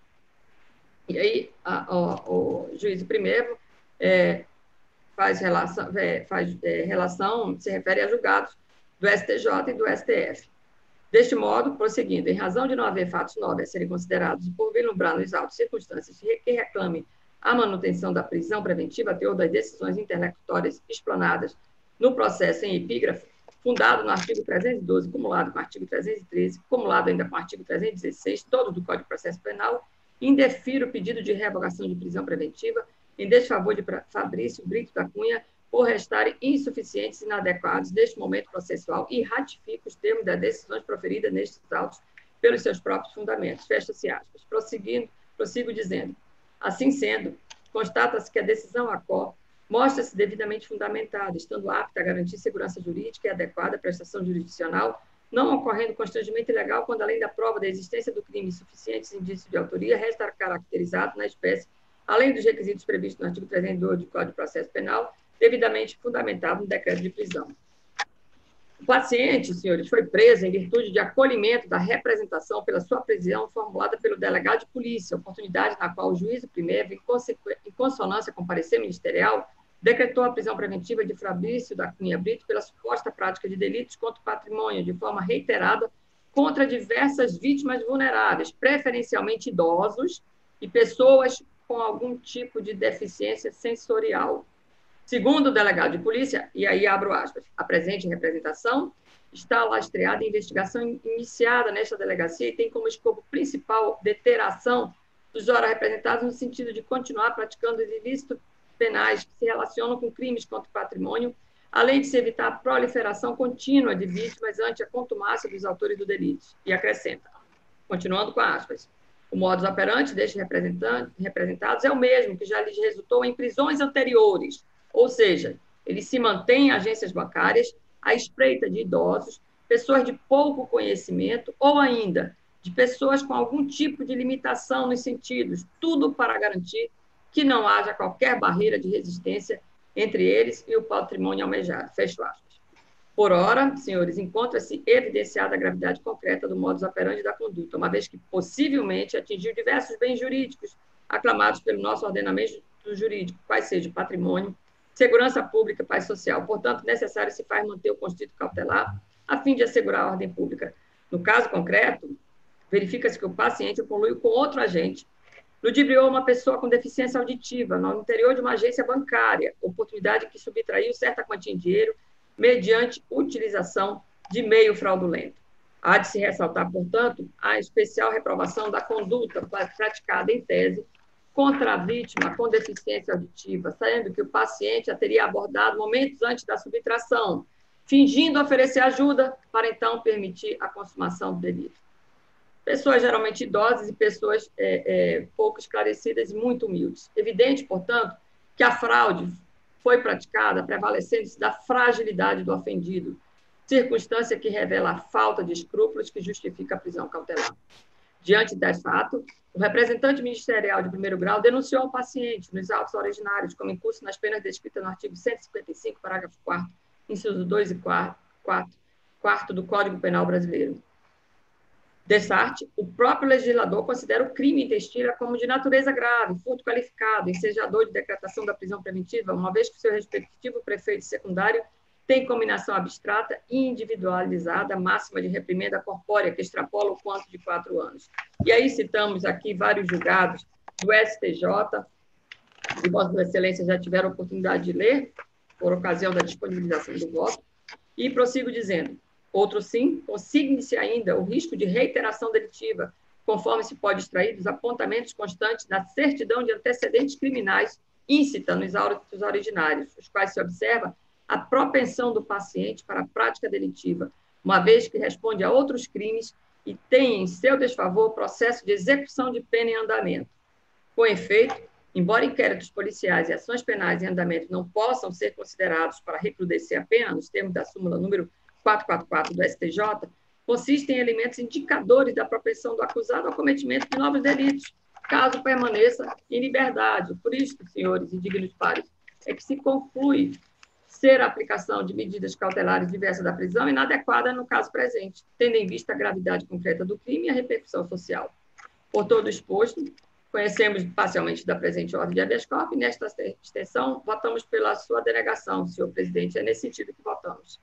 E aí, o juiz primeiro faz relação, se refere a julgados do STJ e do STF. Deste modo, prosseguindo, em razão de não haver fatos novos a serem considerados e por vislumbrar nos autos circunstâncias que reclamem a manutenção da prisão preventiva, a teor das decisões interlocutórias explanadas no processo em epígrafe, fundado no artigo 312, cumulado com o artigo 313, cumulado ainda com o artigo 316, todos do Código de Processo Penal, indefiro o pedido de revogação de prisão preventiva em desfavor de Fabrício Brito da Cunha, por restarem insuficientes e inadequados deste momento processual e ratifico os termos das decisões proferidas nestes autos pelos seus próprios fundamentos. Fecha-se aspas. Prossigo dizendo, assim sendo, constata-se que a decisão ACO mostra-se devidamente fundamentada, estando apta a garantir segurança jurídica e adequada à prestação jurisdicional, não ocorrendo constrangimento ilegal quando, além da prova da existência do crime e suficientes indícios de autoria, resta caracterizado na espécie, além dos requisitos previstos no artigo 302 do Código de Processo Penal, devidamente fundamentado no decreto de prisão. O paciente, senhores, foi preso em virtude de acolhimento da representação pela sua prisão formulada pelo delegado de polícia, oportunidade na qual o juiz primeiro, em consonância com o parecer ministerial, decretou a prisão preventiva de Fabrício da Cunha Brito pela suposta prática de delitos contra o patrimônio de forma reiterada contra diversas vítimas vulneráveis, preferencialmente idosos e pessoas com algum tipo de deficiência sensorial. Segundo o delegado de polícia, e aí abro aspas, a presente representação está lastreada em investigação iniciada nesta delegacia e tem como escopo principal deter a ação dos ora representados no sentido de continuar praticando os ilícitos penais que se relacionam com crimes contra o patrimônio, além de se evitar a proliferação contínua de vítimas ante a contumácia dos autores do delito. E acrescenta, continuando com aspas, o modus operandi destes representados é o mesmo que já lhes resultou em prisões anteriores, ou seja, eles se mantêm em agências bancárias à espreita de idosos, pessoas de pouco conhecimento ou ainda de pessoas com algum tipo de limitação nos sentidos, tudo para garantir que não haja qualquer barreira de resistência entre eles e o patrimônio almejado. Fecho aspas. Por ora, senhores, encontra-se evidenciada a gravidade concreta do modus operandi da conduta, uma vez que possivelmente atingiu diversos bens jurídicos aclamados pelo nosso ordenamento jurídico, quais sejam patrimônio, segurança pública, paz social. Portanto, necessário se faz manter o constituto cautelar a fim de assegurar a ordem pública. No caso concreto, verifica-se que o paciente poluiu com outro agente, ludibriou uma pessoa com deficiência auditiva no interior de uma agência bancária, oportunidade que subtraiu certa quantia em dinheiro mediante utilização de meio fraudulento. Há de se ressaltar, portanto, a especial reprovação da conduta praticada em tese contra a vítima com deficiência auditiva, sendo que o paciente a teria abordado momentos antes da subtração, fingindo oferecer ajuda para então permitir a consumação do delito. Pessoas geralmente idosas e pessoas pouco esclarecidas e muito humildes. Evidente, portanto, que a fraude foi praticada prevalecendo-se da fragilidade do ofendido, circunstância que revela a falta de escrúpulos que justifica a prisão cautelar. Diante desse fato, o representante ministerial de primeiro grau denunciou ao paciente, nos autos originários, como incurso nas penas descritas no artigo 155, parágrafo 4º, incisos 2 e 4 do Código Penal Brasileiro. Dessarte, o próprio legislador considera o crime intestino como de natureza grave, furto qualificado, ensejador de decretação da prisão preventiva, uma vez que seu respectivo prefeito secundário tem combinação abstrata e individualizada, máxima de reprimenda corpórea, que extrapola o quanto de 4 anos. E aí citamos aqui vários julgados do STJ, que Vossa Excelência já tiveram a oportunidade de ler, por ocasião da disponibilização do voto, e prossigo dizendo: outro sim, consigne-se ainda o risco de reiteração delitiva, conforme se pode extrair dos apontamentos constantes da certidão de antecedentes criminais íncita nos autos originários, os quais se observa a propensão do paciente para a prática delitiva, uma vez que responde a outros crimes e tem em seu desfavor processo de execução de pena em andamento. Com efeito, embora inquéritos policiais e ações penais em andamento não possam ser considerados para recrudescer a pena, nos termos da súmula número 444 do STJ, consistem em elementos indicadores da propensão do acusado ao cometimento de novos delitos, caso permaneça em liberdade. Por isso, senhores e dignos pares, é que se conclui ser a aplicação de medidas cautelares diversas da prisão inadequada no caso presente, tendo em vista a gravidade concreta do crime e a repercussão social. Por todo exposto, conhecemos parcialmente da presente ordem de habeas corpus e, nesta extensão, votamos pela sua denegação, senhor presidente. É nesse sentido que votamos.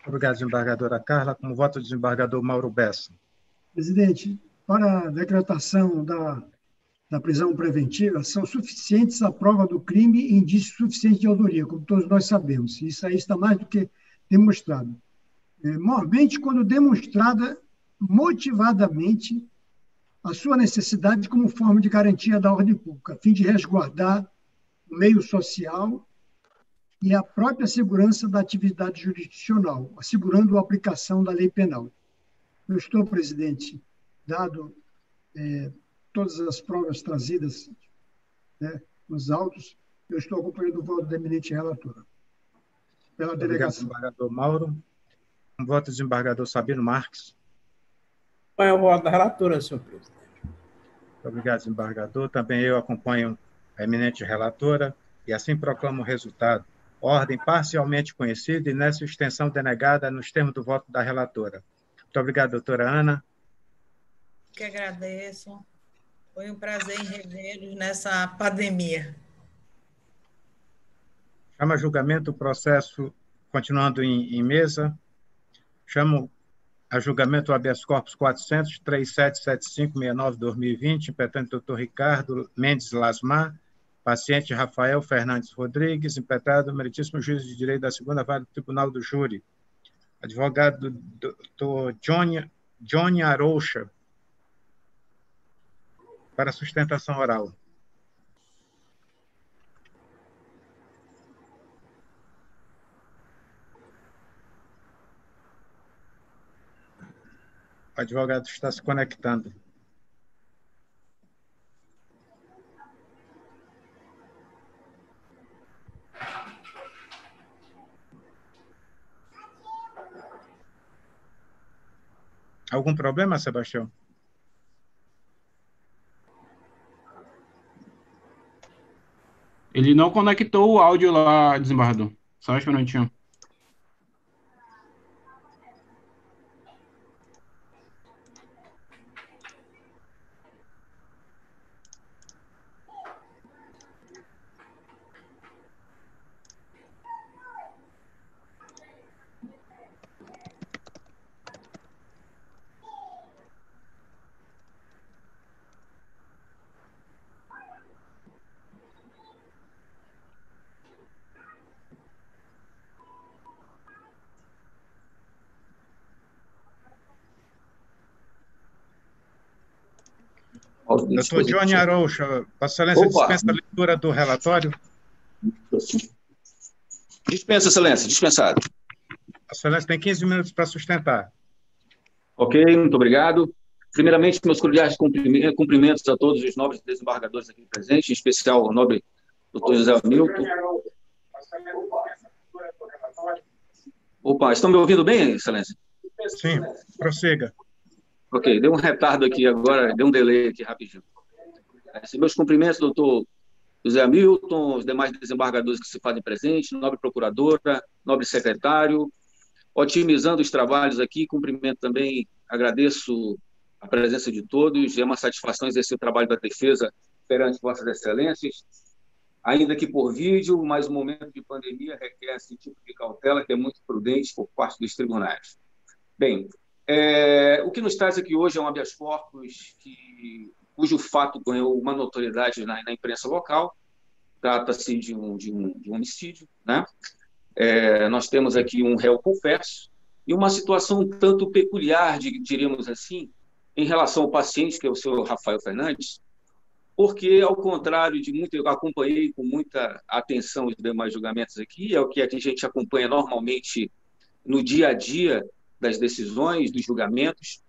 Obrigado, desembargadora Carla. Como voto do desembargador Mauro Bessa. Presidente, para a decretação da prisão preventiva, são suficientes a prova do crime e indícios suficientes de autoria, como todos nós sabemos. Isso aí está mais do que demonstrado. Mormente, quando demonstrada motivadamente a sua necessidade como forma de garantia da ordem pública, a fim de resguardar o meio social e a própria segurança da atividade jurisdicional, assegurando a aplicação da lei penal. Eu estou, presidente, dado todas as provas trazidas, né, nos autos, eu estou acompanhando o voto da eminente relatora. Pela delegação. Obrigado, desembargador Mauro. Um voto do desembargador Sabino Marques. Acompanho o voto da relatora, senhor presidente. Obrigado, desembargador. Também eu acompanho a eminente relatora e assim proclamo o resultado. Ordem parcialmente conhecida e nessa extensão denegada nos termos do voto da relatora. Muito obrigado, doutora Ana. Que agradeço. Foi um prazer em revê-los nessa pandemia. Chama a julgamento o processo, continuando em mesa. Chamo a julgamento o habeas corpus 400-3775-69-2020, impetente doutor Ricardo Mendes Lasmar, paciente Rafael Fernandes Rodrigues, impetrado meritíssimo juiz de direito da 2ª Vara do Tribunal do Júri. Advogado doutor Johnny Aroucha, para sustentação oral. O advogado está se conectando. Algum problema, Sebastião? Ele não conectou o áudio lá, desembargador. Só um minutinho. Doutor Johnny Aroucha, Vossa Excelência dispensa a leitura do relatório? Dispensa, Excelência, dispensado. Vossa Excelência tem 15 minutos para sustentar. Ok, muito obrigado. Primeiramente, meus cordiais cumprimentos a todos os nobres desembargadores aqui presentes, em especial ao nobre doutor José Hamilton. Opa, estão me ouvindo bem, Excelência? Sim, prossiga. Ok, deu um retardo aqui agora, deu um delay aqui rapidinho. Meus cumprimentos, doutor José Hamilton, os demais desembargadores que se fazem presentes, nobre procuradora, nobre secretário, otimizando os trabalhos aqui, cumprimento também, agradeço a presença de todos, é uma satisfação exercer o trabalho da defesa perante Vossas Excelências, ainda que por vídeo, mas o momento de pandemia requer esse tipo de cautela que é muito prudente por parte dos tribunais. Bem, o que nos traz aqui hoje é um habeas corpus cujo fato ganhou uma notoriedade na imprensa local, trata-se de um homicídio, né? Nós temos aqui um réu confesso e uma situação um tanto peculiar, diríamos assim, em relação ao paciente, que é o senhor Rafael Fernandes, porque, ao contrário de muito, eu acompanhei com muita atenção os demais julgamentos aqui, é o que a gente acompanha normalmente no dia a dia das decisões, dos julgamentos,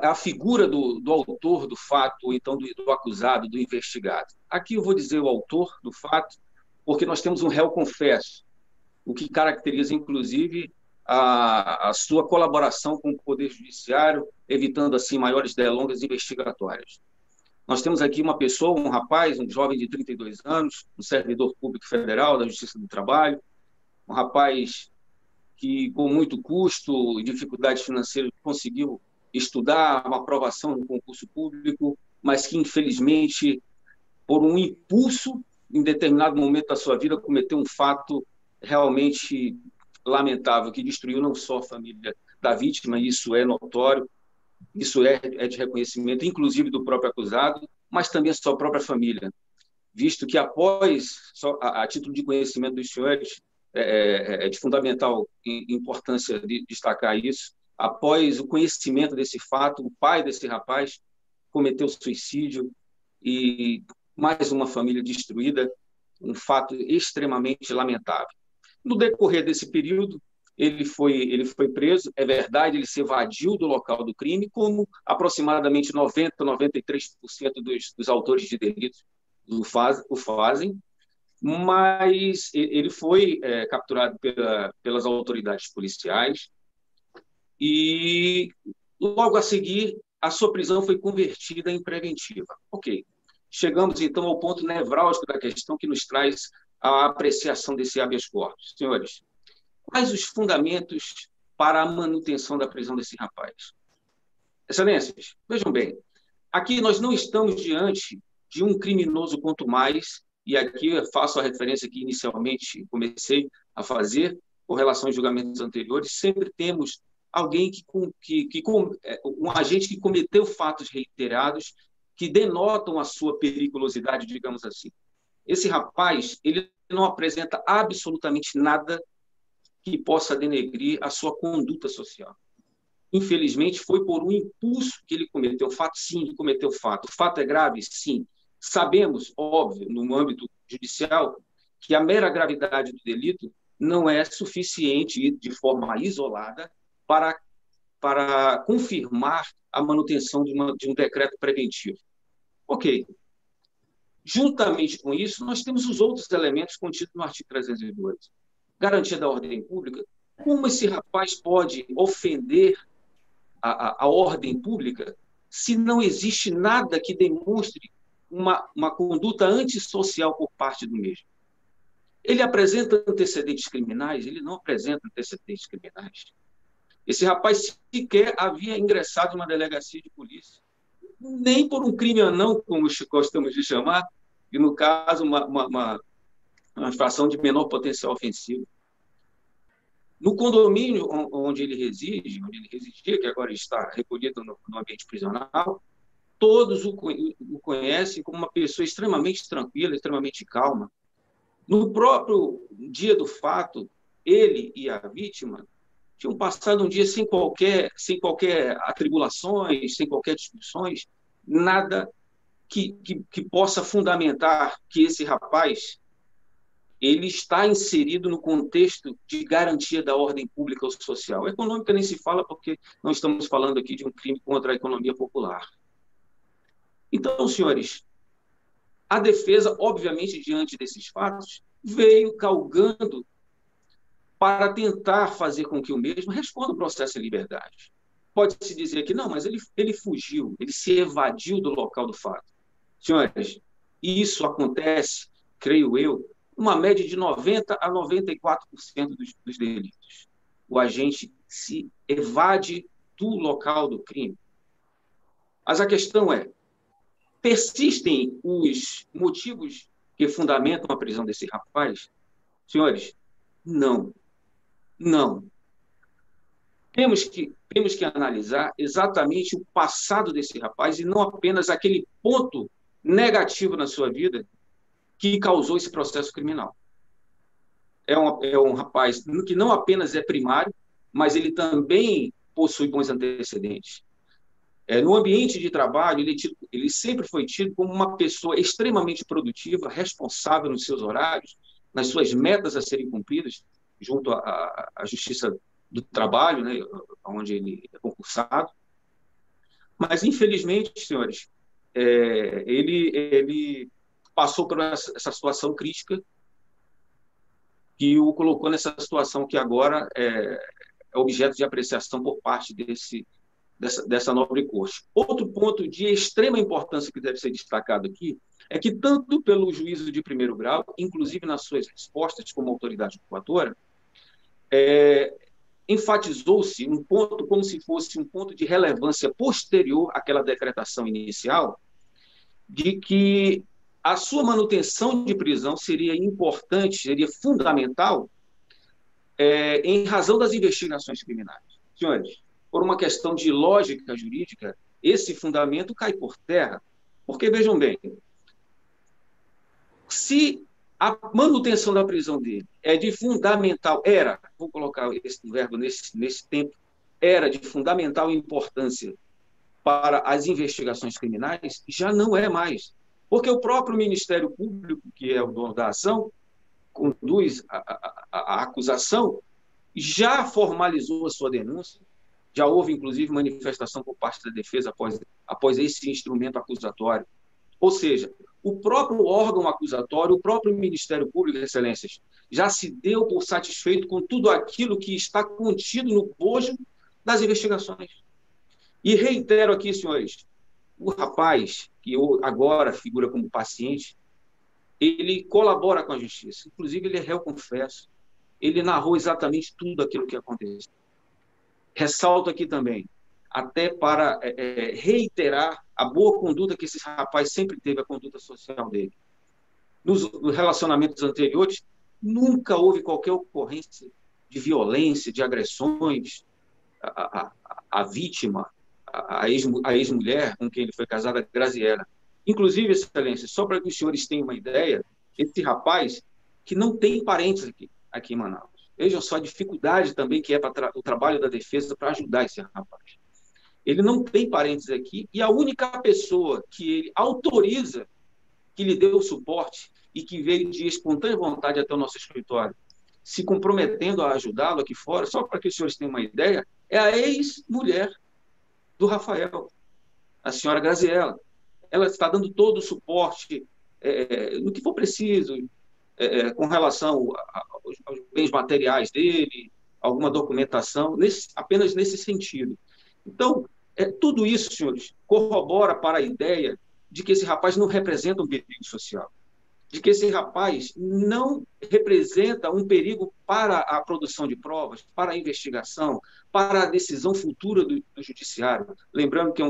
a figura do autor do fato, ou então do acusado, do investigado. Aqui eu vou dizer o autor do fato, porque nós temos um réu confesso, o que caracteriza, inclusive, a sua colaboração com o Poder Judiciário, evitando, assim, maiores delongas investigatórias. Nós temos aqui uma pessoa, um rapaz, um jovem de 32 anos, um servidor público federal da Justiça do Trabalho, um rapaz que, com muito custo e dificuldades financeiras, conseguiu estudar uma aprovação no concurso público, mas que, infelizmente, por um impulso, em determinado momento da sua vida, cometeu um fato realmente lamentável, que destruiu não só a família da vítima, isso é notório, isso é de reconhecimento, inclusive do próprio acusado, mas também a sua própria família, visto que após, a título de conhecimento dos senhores, é de fundamental importância de destacar isso, após o conhecimento desse fato, o pai desse rapaz cometeu suicídio e mais uma família destruída, um fato extremamente lamentável. No decorrer desse período, ele foi preso, é verdade, ele se evadiu do local do crime, como aproximadamente 90%, 93% dos autores de delitos o fazem, mas ele foi capturado pelas autoridades policiais e, logo a seguir, a sua prisão foi convertida em preventiva. Ok. Chegamos, então, ao ponto nevrálgico da questão que nos traz a apreciação desse habeas corpus. Senhores, quais os fundamentos para a manutenção da prisão desse rapaz? Excelências, vejam bem, aqui nós não estamos diante de um criminoso quanto mais, e aqui eu faço a referência que inicialmente comecei a fazer com relação aos julgamentos anteriores, sempre temos alguém um agente que cometeu fatos reiterados que denotam a sua periculosidade, digamos assim. Esse rapaz, ele não apresenta absolutamente nada que possa denegrir a sua conduta social. Infelizmente, foi por um impulso que ele cometeu o fato. Sim, ele cometeu o fato. O fato é grave? Sim. Sabemos, óbvio, no âmbito judicial, que a mera gravidade do delito não é suficiente de forma isolada para confirmar a manutenção de um decreto preventivo. Ok. Juntamente com isso, nós temos os outros elementos contidos no artigo 302. Garantia da ordem pública. Como esse rapaz pode ofender a ordem pública se não existe nada que demonstre uma conduta antissocial por parte do mesmo? Ele apresenta antecedentes criminais? Ele não apresenta antecedentes criminais. Esse rapaz sequer havia ingressado numa delegacia de polícia, nem por um crime anão, como gostamos de chamar, e, no caso, uma infração de menor potencial ofensivo. No condomínio onde ele residia, que agora está recolhido no ambiente prisional, todos o conhecem como uma pessoa extremamente tranquila, extremamente calma. No próprio dia do fato, ele e a vítima tinham passado um dia sem qualquer atribulações, sem qualquer discussões, nada que possa fundamentar que esse rapaz ele está inserido no contexto de garantia da ordem pública ou social. Econômica nem se fala, porque não estamos falando aqui de um crime contra a economia popular. Então, senhores, a defesa, obviamente, diante desses fatos, veio galgando para tentar fazer com que o mesmo responda o processo em liberdade. Pode-se dizer que não, mas ele fugiu, ele se evadiu do local do fato. Senhores, isso acontece, creio eu, uma média de 90% a 94% dos delitos. O agente se evade do local do crime. Mas a questão é, persistem os motivos que fundamentam a prisão desse rapaz? Senhores, não. Não. Temos que analisar exatamente o passado desse rapaz e não apenas aquele ponto negativo na sua vida que causou esse processo criminal. É um rapaz que não apenas é primário, mas ele também possui bons antecedentes. No ambiente de trabalho, ele sempre foi tido como uma pessoa extremamente produtiva, responsável nos seus horários, nas suas metas a serem cumpridas, junto à Justiça do Trabalho, né, onde ele é concursado. Mas, infelizmente, senhores, ele passou por essa situação crítica que o colocou nessa situação que agora é objeto de apreciação por parte dessa nobre corte. Outro ponto de extrema importância que deve ser destacado aqui é que, tanto pelo juízo de primeiro grau, inclusive nas suas respostas como autoridade probatória, enfatizou-se um ponto como se fosse um ponto de relevância posterior àquela decretação inicial, de que a sua manutenção de prisão seria importante, seria fundamental, em razão das investigações criminais. Senhores, por uma questão de lógica jurídica, esse fundamento cai por terra. Porque, vejam bem, se a manutenção da prisão dele vou colocar esse verbo nesse tempo, era de fundamental importância para as investigações criminais, já não é mais. Porque o próprio Ministério Público, que é o dono da ação, conduz a acusação, já formalizou a sua denúncia, já houve, inclusive, manifestação por parte da defesa após esse instrumento acusatório. Ou seja, o próprio órgão acusatório, o próprio Ministério Público, Excelências, já se deu por satisfeito com tudo aquilo que está contido no bojo das investigações. E reitero aqui, senhores, o rapaz, que agora figura como paciente, ele colabora com a justiça. Inclusive, ele é réu confesso. Ele narrou exatamente tudo aquilo que aconteceu. Ressalto aqui também, até para reiterar a boa conduta que esse rapaz sempre teve, a conduta social dele. Nos relacionamentos anteriores, nunca houve qualquer ocorrência de violência, de agressões à vítima, à ex-mulher com quem ele foi casado, a Graziella. Inclusive, Excelência, só para que os senhores tenham uma ideia, esse rapaz que não tem parentes aqui em Manaus. Vejam só a dificuldade também que é para o trabalho da defesa para ajudar esse rapaz. Ele não tem parentes aqui e a única pessoa que ele autoriza, que lhe deu suporte e que veio de espontânea vontade até o nosso escritório, se comprometendo a ajudá-lo aqui fora, só para que os senhores tenham uma ideia, é a ex-mulher do Rafael, a senhora Graziella. Ela está dando todo o suporte no que for preciso, com relação aos bens materiais dele, alguma documentação, apenas nesse sentido. Então, tudo isso, senhores, corrobora para a ideia de que esse rapaz não representa um perigo social, de que esse rapaz não representa um perigo para a produção de provas, para a investigação, para a decisão futura do judiciário. Lembrando que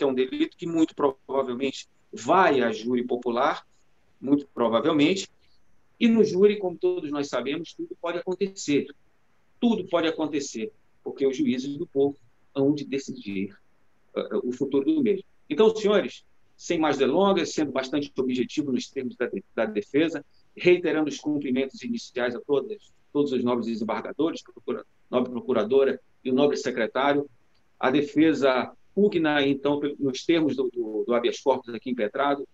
é um delito que muito provavelmente vai a júri popular, muito provavelmente, e no júri, como todos nós sabemos, tudo pode acontecer. Tudo pode acontecer, porque os juízes do povo hão de decidir o futuro do mesmo. Então, senhores, sem mais delongas, sendo bastante objetivo nos termos da defesa, reiterando os cumprimentos iniciais a todos os nobres desembargadores, nobre procuradora e o nobre secretário, a defesa pugna, então, nos termos do habeas corpus aqui impetrado,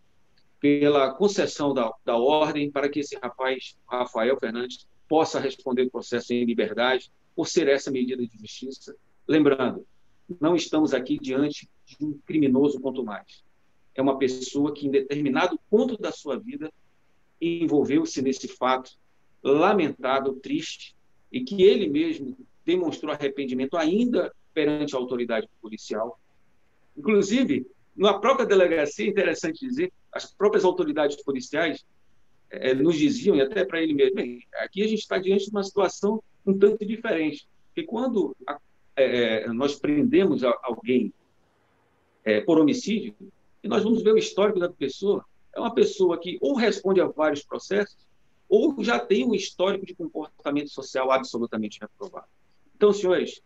pela concessão da ordem para que esse rapaz, Rafael Fernandes, possa responder o processo em liberdade, por ser essa medida de justiça. Lembrando, não estamos aqui diante de um criminoso, quanto mais. É uma pessoa que, em determinado ponto da sua vida, envolveu-se nesse fato lamentável, triste, e que ele mesmo demonstrou arrependimento ainda perante a autoridade policial. Inclusive, na própria delegacia, é interessante dizer, as próprias autoridades policiais nos diziam, e até para ele mesmo, bem, aqui a gente está diante de uma situação um tanto diferente, porque quando nós prendemos alguém por homicídio, e nós vamos ver o histórico da pessoa, é uma pessoa que ou responde a vários processos, ou já tem um histórico de comportamento social absolutamente reprovado. Então, senhores,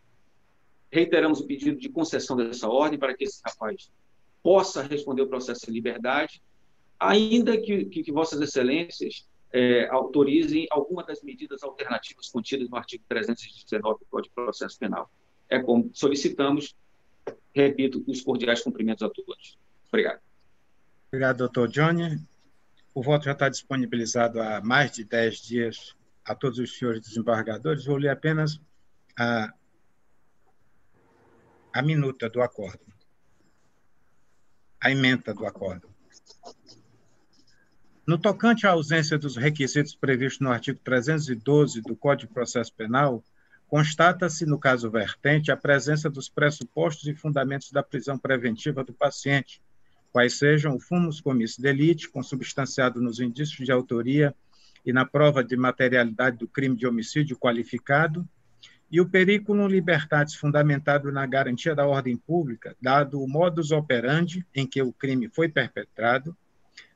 reiteramos o pedido de concessão dessa ordem para que esse rapaz possa responder o processo em liberdade, ainda que Vossas Excelências autorizem alguma das medidas alternativas contidas no artigo 319 do Código de Processo Penal. É como solicitamos, repito, os cordiais cumprimentos a todos. Obrigado. Obrigado, doutor Johnny. O voto já está disponibilizado há mais de 10 dias a todos os senhores desembargadores. Vou ler apenas a minuta do acordo, a ementa do acordo. No tocante à ausência dos requisitos previstos no artigo 312 do Código de Processo Penal, constata-se, no caso vertente, a presença dos pressupostos e fundamentos da prisão preventiva do paciente, quais sejam o fumus commissi delicti, consubstanciado nos indícios de autoria e na prova de materialidade do crime de homicídio qualificado, e o periculum libertatis fundamentado na garantia da ordem pública, dado o modus operandi em que o crime foi perpetrado,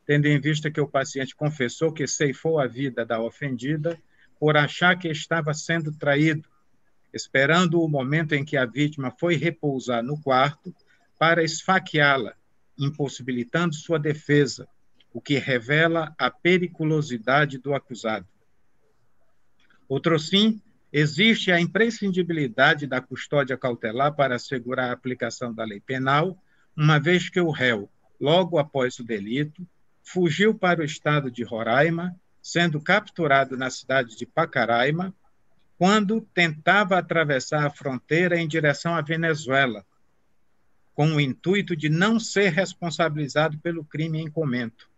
tendo em vista que o paciente confessou que ceifou a vida da ofendida por achar que estava sendo traído, esperando o momento em que a vítima foi repousar no quarto para esfaqueá-la, impossibilitando sua defesa, o que revela a periculosidade do acusado. Outrosim, existe a imprescindibilidade da custódia cautelar para assegurar a aplicação da lei penal, uma vez que o réu, logo após o delito, fugiu para o estado de Roraima, sendo capturado na cidade de Pacaraima, quando tentava atravessar a fronteira em direção à Venezuela, com o intuito de não ser responsabilizado pelo crime em comento.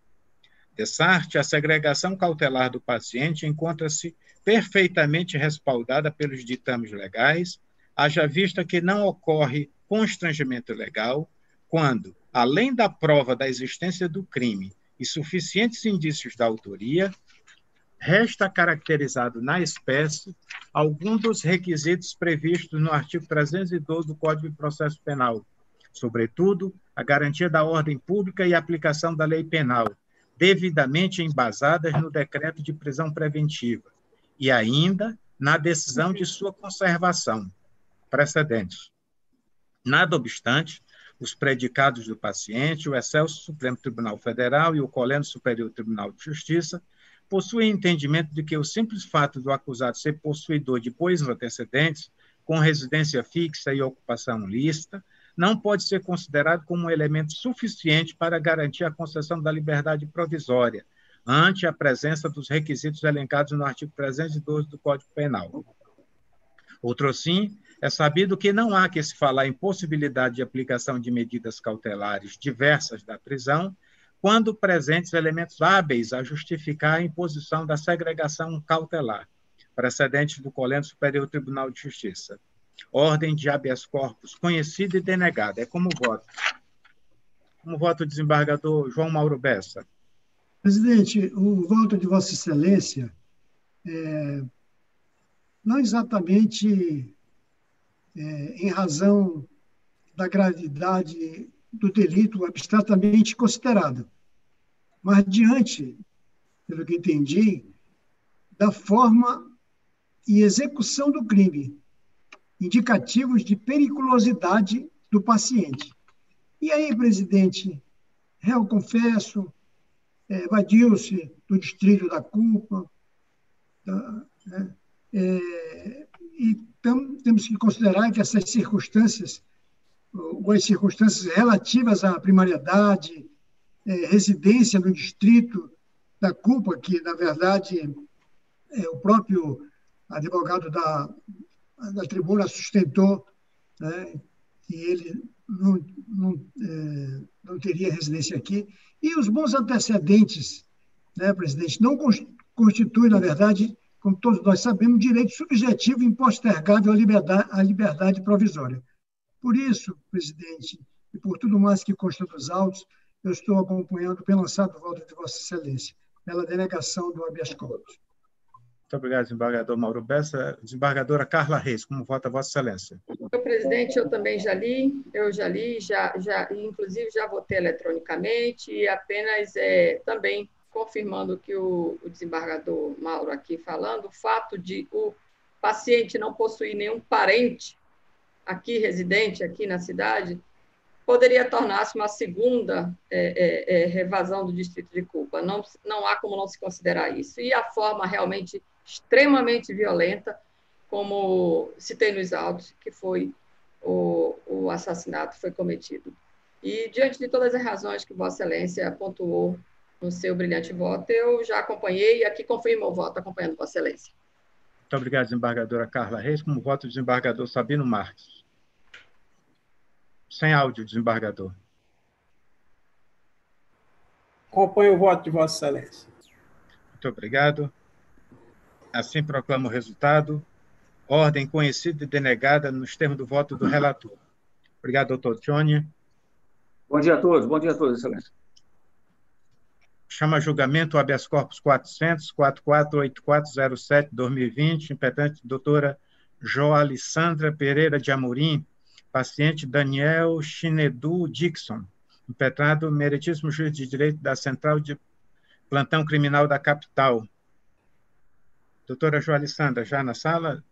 Dessarte, a segregação cautelar do paciente encontra-se perfeitamente respaldada pelos ditames legais, haja vista que não ocorre constrangimento legal quando, além da prova da existência do crime e suficientes indícios da autoria, resta caracterizado na espécie algum dos requisitos previstos no artigo 312 do Código de Processo Penal, sobretudo a garantia da ordem pública e a aplicação da lei penal, devidamente embasadas no decreto de prisão preventiva, e ainda na decisão de sua conservação, precedentes. Nada obstante, os predicados do paciente, o Excelso Supremo Tribunal Federal e o Colégio Superior Tribunal de Justiça possuem entendimento de que o simples fato do acusado ser possuidor de bens antecedentes, com residência fixa e ocupação lícita, não pode ser considerado como um elemento suficiente para garantir a concessão da liberdade provisória, ante a presença dos requisitos elencados no artigo 312 do Código Penal. Outrosim, é sabido que não há que se falar em possibilidade de aplicação de medidas cautelares diversas da prisão, quando presentes elementos hábeis a justificar a imposição da segregação cautelar, precedentes do Colégio Superior Tribunal de Justiça. Ordem de habeas corpus conhecida e denegada. É como voto. Como voto o desembargador João Mauro Bessa. Presidente, o voto de Vossa Excelência não exatamente em razão da gravidade do delito abstratamente considerado, mas diante, pelo que entendi, da forma e execução do crime, indicativos de periculosidade do paciente. E aí, presidente, réu confesso, evadiu-se do distrito da culpa, e temos que considerar que essas circunstâncias, o compõe circunstâncias relativas à primariedade, residência no distrito da culpa, que, na verdade, o próprio advogado da tribuna sustentou, né, que ele não teria residência aqui. E os bons antecedentes, né, presidente, não constituem, na verdade, como todos nós sabemos, direito subjetivo impostergável à liberdade provisória. Por isso, presidente, e por tudo mais que consta dos autos, eu estou acompanhando pelo lançado voto de Vossa Excelência, pela denegação do habeas corpus. Muito obrigado, desembargador Mauro Bessa. Desembargadora Carla Reis, como vota Vossa Excelência? Senhor presidente, eu também já li, inclusive já votei eletronicamente, e apenas também confirmando que o desembargador Mauro aqui falando, o fato de o paciente não possuir nenhum parente aqui residente, aqui na cidade, poderia tornar-se uma segunda revasão do distrito de culpa. Não há como não se considerar isso. E a forma realmente extremamente violenta, como citei nos autos, que foi o assassinato foi cometido. E, diante de todas as razões que Vossa Excelência pontuou no seu brilhante voto, eu já acompanhei e aqui confirmo o voto acompanhando Vossa Excelência. Muito obrigado, desembargadora Carla Reis. Como voto o desembargador Sabino Marques. Sem áudio, desembargador. Acompanho o voto de Vossa Excelência. Muito obrigado. Assim proclamo o resultado. Ordem conhecida e denegada nos termos do voto do relator. Obrigado, doutor Johnny. Bom dia a todos, Excelência. Chama a julgamento o habeas corpus 400-448407-2020, impetrante doutora Joalissandra Pereira de Amorim, paciente Daniel Chinedu Dixon, impetrado meritíssimo juiz de direito da Central de Plantão Criminal da Capital. Doutora Joalissandra, já na sala?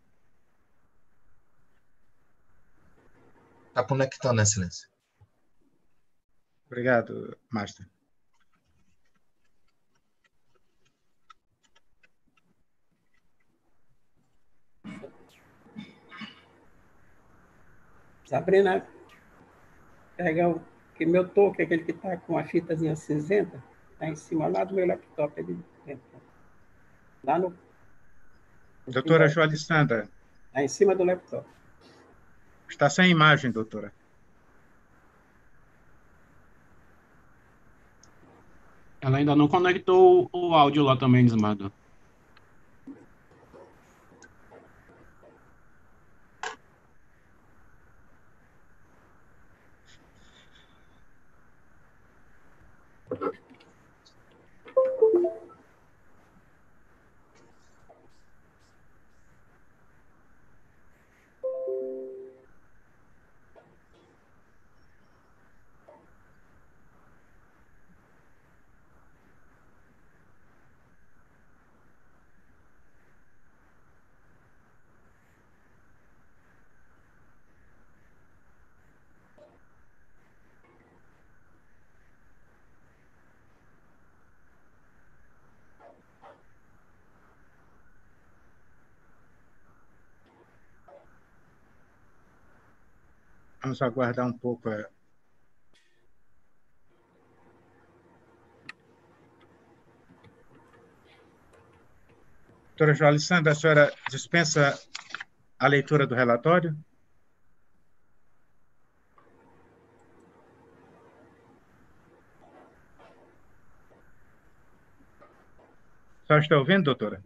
Está conectando, Excelência. Obrigado, Master. Sabrina, pega que meu toque, aquele que está com a fitazinha cinzenta, está em cima lá do meu laptop. Ali dentro. Lá no... Doutora Joalissandra. Está em cima do laptop. Está sem imagem, doutora. Ela ainda não conectou o áudio lá também, desembargador. Vamos aguardar um pouco. Doutora Joalissandra, a senhora dispensa a leitura do relatório? A senhora está ouvindo, doutora?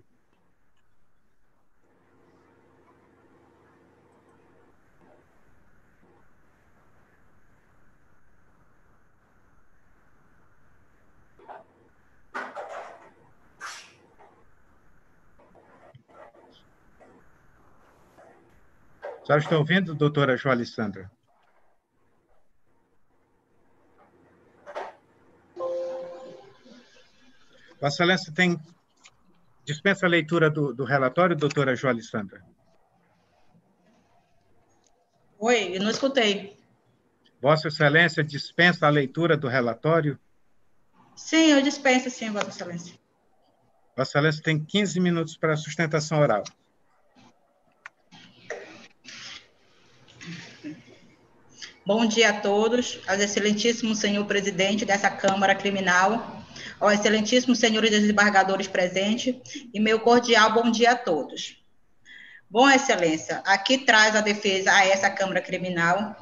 A senhora está ouvindo, doutora Joalissandra? Vossa Excelência dispensa a leitura do relatório, doutora Joalissandra? Oi, eu não escutei. Vossa Excelência dispensa a leitura do relatório? Sim, eu dispenso, sim, Vossa Excelência. Vossa Excelência tem 15 minutos para a sustentação oral. Bom dia a todos, ao excelentíssimo senhor presidente dessa Câmara Criminal, ao excelentíssimo senhores desembargadores presentes, e meu cordial bom dia a todos. Bom, excelência, aqui traz a defesa a essa Câmara Criminal,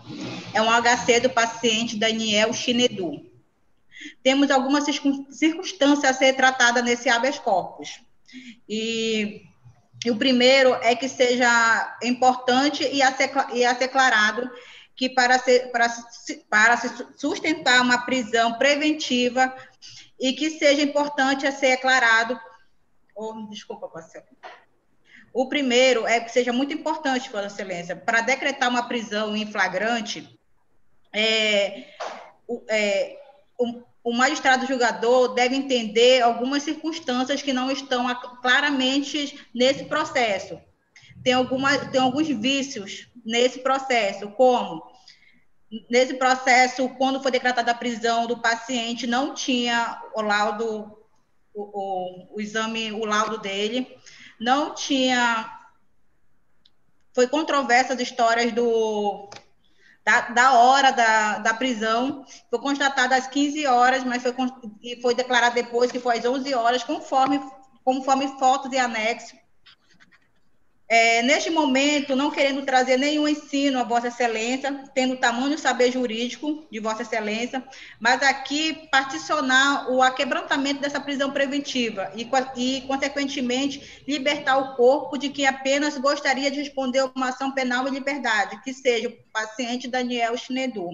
é um HC do paciente Daniel Chinedu. Temos algumas circunstâncias a ser tratadas nesse habeas corpus. E o primeiro é que seja importante e a ser declarado que para se sustentar uma prisão preventiva e que seja importante a ser declarado... desculpa, parceiro. O primeiro é que seja muito importante, Vossa Excelência, para decretar uma prisão em flagrante, o magistrado julgador deve entender algumas circunstâncias que não estão claramente nesse processo. Tem alguns vícios nesse processo, como, nesse processo, quando foi decretada a prisão do paciente, não tinha o laudo, o laudo dele, não tinha... Foi controversa as histórias da hora da prisão, foi constatada às 15 horas, mas foi declarado depois que foi às 11 horas, conforme fotos e anexos. Neste momento, não querendo trazer nenhum ensino a Vossa Excelência, tendo tamanho saber jurídico de Vossa Excelência, mas aqui particionar o aquebrantamento dessa prisão preventiva e, consequentemente, libertar o corpo de quem apenas gostaria de responder a uma ação penal em liberdade, que seja o paciente Daniel Chinedu.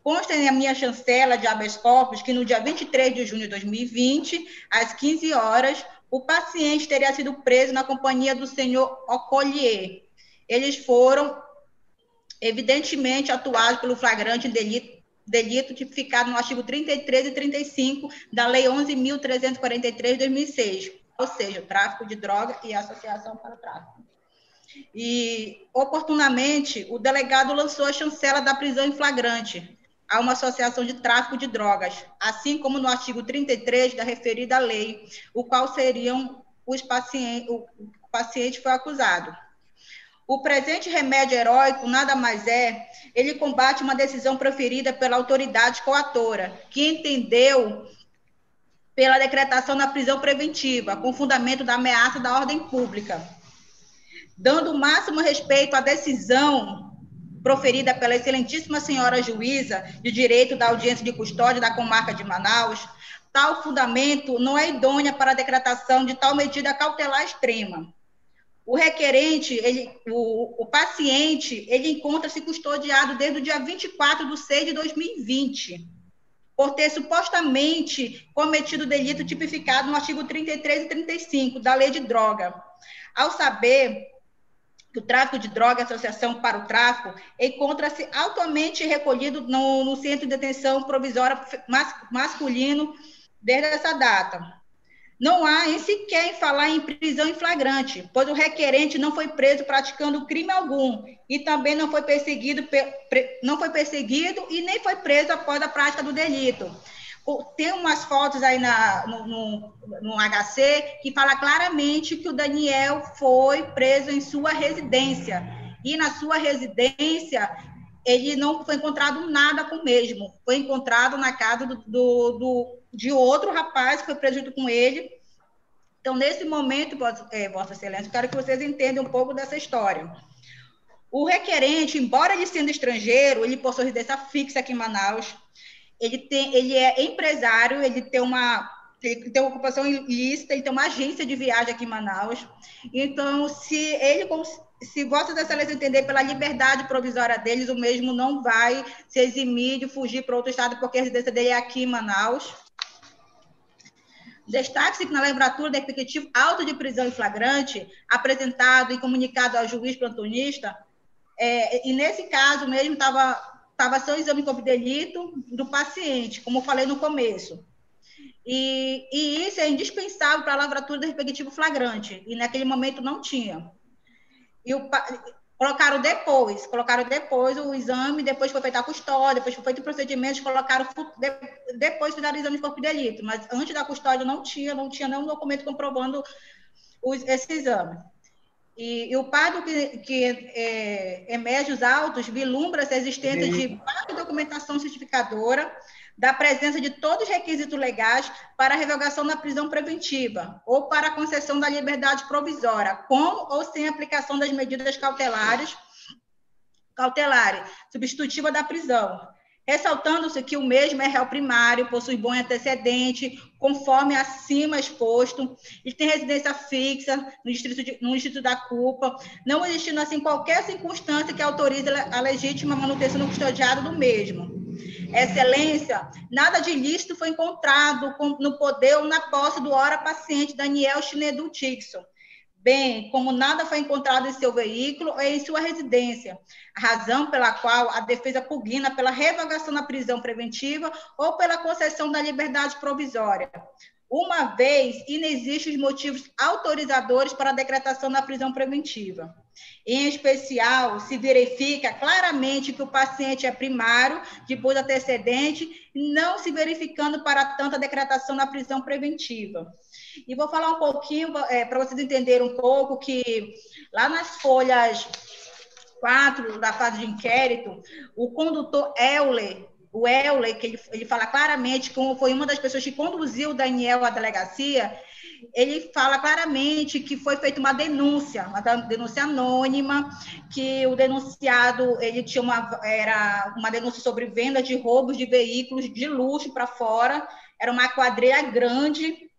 Consta na minha chancela de habeas corpus que no dia 23 de junho de 2020, às 15 horas, o paciente teria sido preso na companhia do senhor Ocollier. Eles foram, evidentemente, atuados pelo flagrante delito tipificado no artigo 33 e 35 da Lei 11.343 de 2006, ou seja, o tráfico de droga e associação para o tráfico. E, oportunamente, o delegado lançou a chancela da prisão em flagrante a uma associação de tráfico de drogas, assim como no artigo 33 da referida lei, o qual seriam os pacientes, o paciente foi acusado. O presente remédio heróico nada mais ele combate uma decisão proferida pela autoridade coatora, que entendeu pela decretação da prisão preventiva, com fundamento da ameaça da ordem pública, dando o máximo respeito à decisão proferida pela excelentíssima senhora juíza de direito da audiência de custódia da comarca de Manaus, tal fundamento não é idôneo para a decretação de tal medida cautelar extrema. O requerente, o paciente, ele encontra-se custodiado desde o dia 24 de 6 de 2020, por ter supostamente cometido delito tipificado no artigo 33 e 35 da Lei de Droga. Ao saber que o tráfico de droga e associação para o tráfico encontra-se atualmente recolhido no Centro de Detenção Provisória Masculino desde essa data. Não há em sequer em falar em prisão em flagrante, pois o requerente não foi preso praticando crime algum e também não foi perseguido e nem foi preso após a prática do delito. Tem umas fotos aí no HC que fala claramente que o Daniel foi preso em sua residência. E na sua residência, ele não foi encontrado nada com o mesmo. Foi encontrado na casa de outro rapaz que foi preso junto com ele. Então, nesse momento, Vossa Excelência, eu quero que vocês entendam um pouco dessa história. O requerente, embora ele sendo estrangeiro, ele possui residência fixa aqui em Manaus. Ele é empresário, ele tem uma ocupação ilícita, ele tem uma agência de viagem aqui em Manaus. Então, se Vossa Excelência entender pela liberdade provisória deles, o mesmo não vai se eximir de fugir para outro estado, porque a residência dele é aqui em Manaus. Destaque-se que na lavratura do respectivo auto de prisão em flagrante, apresentado e comunicado ao juiz plantonista, e nesse caso mesmo estava só o exame de corpo de delito do paciente, como eu falei no começo. E isso é indispensável para a lavratura do respectivo flagrante, e naquele momento não tinha. Colocaram depois o exame, depois foi feita a custódia, depois foi feito o procedimento, depois fizeram o exame de corpo de delito, mas antes da custódia não tinha nenhum documento comprovando esse exame. E o quadro que emerge os autos vislumbra-se a existência de vasta documentação certificadora da presença de todos os requisitos legais para a revogação da prisão preventiva ou para a concessão da liberdade provisória, com ou sem aplicação das medidas cautelares, substitutiva da prisão, ressaltando-se que o mesmo é réu primário, possui bom antecedente, conforme acima exposto, e tem residência fixa no distrito da culpa, não existindo assim qualquer circunstância que autorize a legítima manutenção do custodiado do mesmo. Excelência, nada de ilícito foi encontrado no poder ou na posse do ora paciente Daniel Chinedu Tixon, bem como nada foi encontrado em seu veículo ou em sua residência, a razão pela qual a defesa pugna pela revogação da prisão preventiva ou pela concessão da liberdade provisória, uma vez inexistem os motivos autorizadores para a decretação da prisão preventiva. Em especial, se verifica claramente que o paciente é primário, depois antecedente, não se verificando para tanto a decretação da prisão preventiva. E vou falar um pouquinho, para vocês entenderem um pouco, que lá nas folhas 4 da fase de inquérito, o condutor Euler, que ele fala claramente que foi uma das pessoas que conduziu o Daniel à delegacia, ele fala claramente que foi feita uma denúncia anônima, que o denunciado ele tinha era uma denúncia sobre venda de roubos de veículos de luxo para fora, era uma quadrilha grande,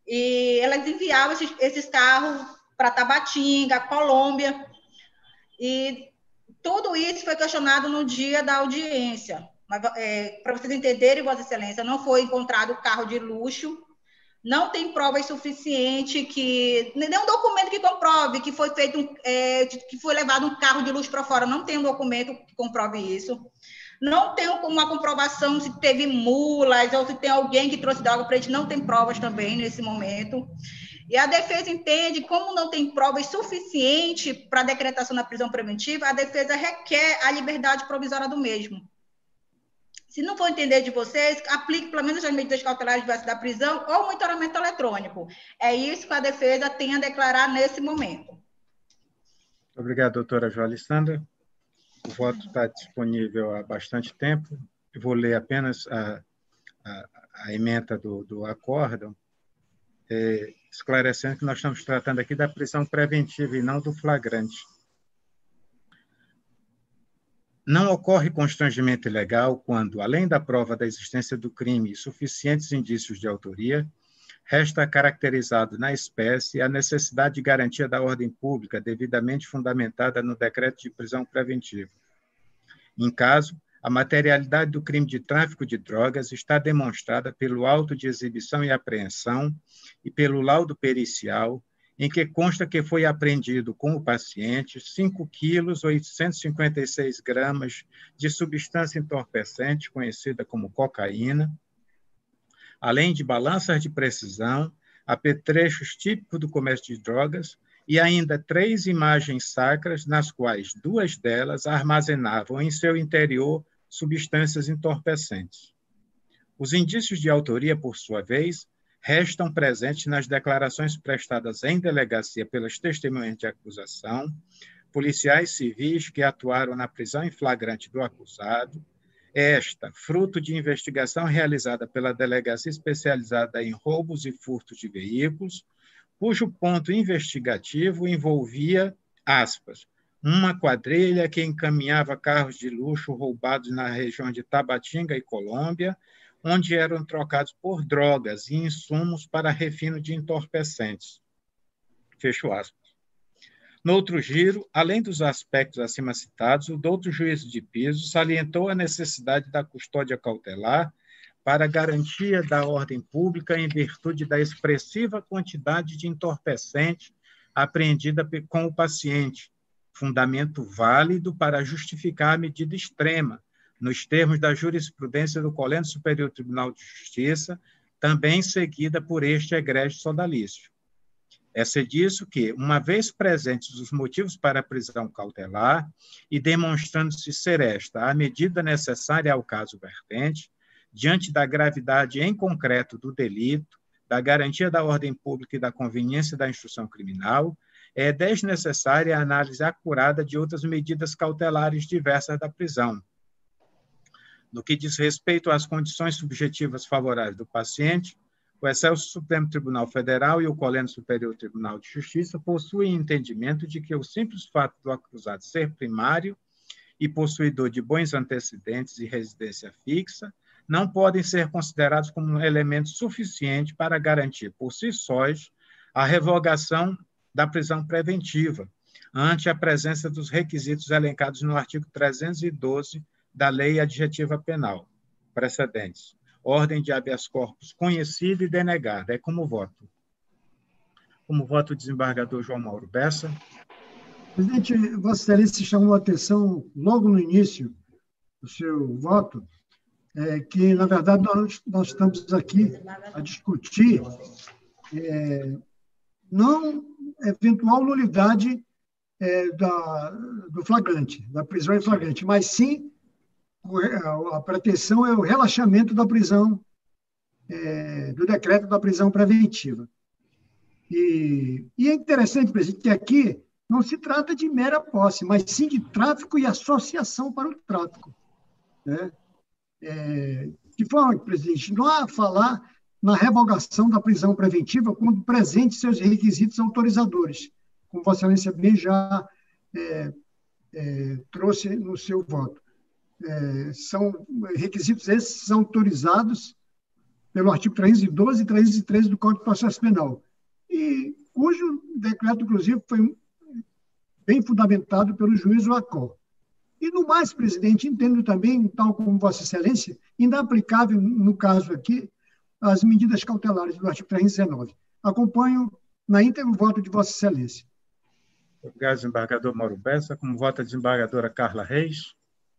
e elas enviavam esses carros para Tabatinga, Colômbia, e tudo isso foi questionado no dia da audiência. Mas, para vocês entenderem, Vossa Excelência, não foi encontrado carro de luxo, não tem provas suficientes, nenhum documento que comprove que foi feito, que foi levado um carro de luxo para fora, não tem um documento que comprove isso. Não tem uma comprovação se teve mulas ou se tem alguém que trouxe droga para eles, não tem provas também nesse momento. E a defesa entende, como não tem provas suficientes para a decretação da prisão preventiva, a defesa requer a liberdade provisória do mesmo. Se não for entender de vocês, aplique pelo menos as medidas cautelares diversas da prisão ou monitoramento eletrônico. É isso que a defesa tem a declarar nesse momento. Obrigado, doutora João Alessandra. O voto está disponível há bastante tempo. Eu vou ler apenas a ementa do acórdão, esclarecendo que nós estamos tratando aqui da prisão preventiva e não do flagrante. Não ocorre constrangimento ilegal quando, além da prova da existência do crime e suficientes indícios de autoria, resta caracterizado na espécie a necessidade de garantia da ordem pública devidamente fundamentada no decreto de prisão preventiva. Em caso, a materialidade do crime de tráfico de drogas está demonstrada pelo auto de exibição e apreensão e pelo laudo pericial, em que consta que foi apreendido com o paciente 5 quilos 856 gramas de substância entorpecente, conhecida como cocaína, além de balanças de precisão, apetrechos típicos do comércio de drogas e ainda 3 imagens sacras, nas quais 2 delas armazenavam em seu interior substâncias entorpecentes. Os indícios de autoria, por sua vez, restam presentes nas declarações prestadas em delegacia pelas testemunhas de acusação, policiais civis que atuaram na prisão em flagrante do acusado, esta, fruto de investigação realizada pela Delegacia Especializada em Roubos e Furtos de Veículos, cujo ponto investigativo envolvia, aspas, uma quadrilha que encaminhava carros de luxo roubados na região de Tabatinga e Colômbia, onde eram trocados por drogas e insumos para refino de entorpecentes. Fecho aspas. No outro giro, além dos aspectos acima citados, o douto juízo de piso salientou a necessidade da custódia cautelar para a garantia da ordem pública em virtude da expressiva quantidade de entorpecente apreendida com o paciente, fundamento válido para justificar a medida extrema, nos termos da jurisprudência do Colégio Superior Tribunal de Justiça, também seguida por este egrégio sodalício. É disso que, uma vez presentes os motivos para a prisão cautelar e demonstrando-se ser esta a medida necessária ao caso vertente, diante da gravidade em concreto do delito, da garantia da ordem pública e da conveniência da instrução criminal, é desnecessária a análise acurada de outras medidas cautelares diversas da prisão. No que diz respeito às condições subjetivas favoráveis do paciente, o Excelso Supremo Tribunal Federal e o Colégio Superior Tribunal de Justiça possuem entendimento de que o simples fato do acusado ser primário e possuidor de bons antecedentes e residência fixa não podem ser considerados como um elemento suficiente para garantir, por si sós, a revogação da prisão preventiva, ante a presença dos requisitos elencados no artigo 312 da Lei Adjetiva Penal, precedentes. Ordem de habeas corpus conhecida e denegada. É como voto. Como voto o desembargador João Mauro Bessa. Presidente, Vossa Excelência chamou a atenção logo no início do seu voto, que, na verdade, nós estamos aqui a discutir não eventual nulidade do flagrante, da prisão em flagrante, mas sim a pretensão é o relaxamento da prisão, do decreto da prisão preventiva. E é interessante, presidente, que aqui não se trata de mera posse, mas sim de tráfico e associação para o tráfico. Né? De forma que, presidente, não há a falar na revogação da prisão preventiva quando presente seus requisitos autorizadores, como Vossa Excelência bem já trouxe no seu voto. São requisitos esses autorizados pelo artigo 312 e 313 do Código de Processo Penal, e cujo decreto, inclusive, foi bem fundamentado pelo juiz Lacó. E, no mais, presidente, entendo também, tal como Vossa Excelência, ainda aplicável, no caso aqui, as medidas cautelares do artigo 319. Acompanho na íntegra o voto de Vossa Excelência. Obrigado, desembargador Mauro Bessa. Como vota a desembargadora Carla Reis.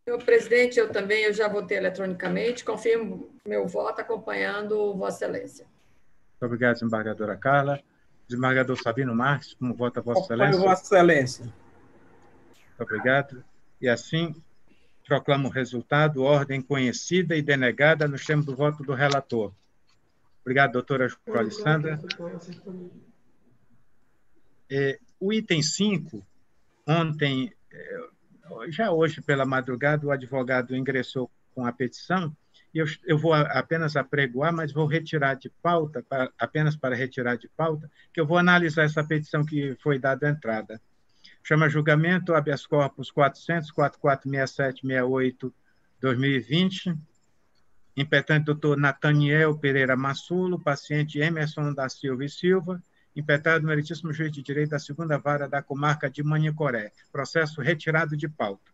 Senhor presidente, eu já votei eletronicamente, confirmo meu voto acompanhando Vossa Excelência. Muito obrigado, desembargadora Carla. Desembargador Sabino Marques, como vota Vossa Excelência? Acompanho Vossa Excelência. Muito obrigado. E assim, proclamo o resultado, ordem conhecida e denegada nos termos do voto do relator. Obrigado, doutora Alessandra. O item 5, ontem, já hoje pela madrugada, o advogado ingressou com a petição, e eu vou apenas apregoar, mas vou retirar de pauta, apenas para retirar de pauta, que eu vou analisar essa petição que foi dada entrada. Chama julgamento habeas corpus 400.446768/2020, impetente doutor Nathaniel Pereira Massulo, paciente Emerson da Silva e Silva, impetrado no meritíssimo juiz de direito da 2ª Vara da Comarca de Manicoré. Processo retirado de pauta.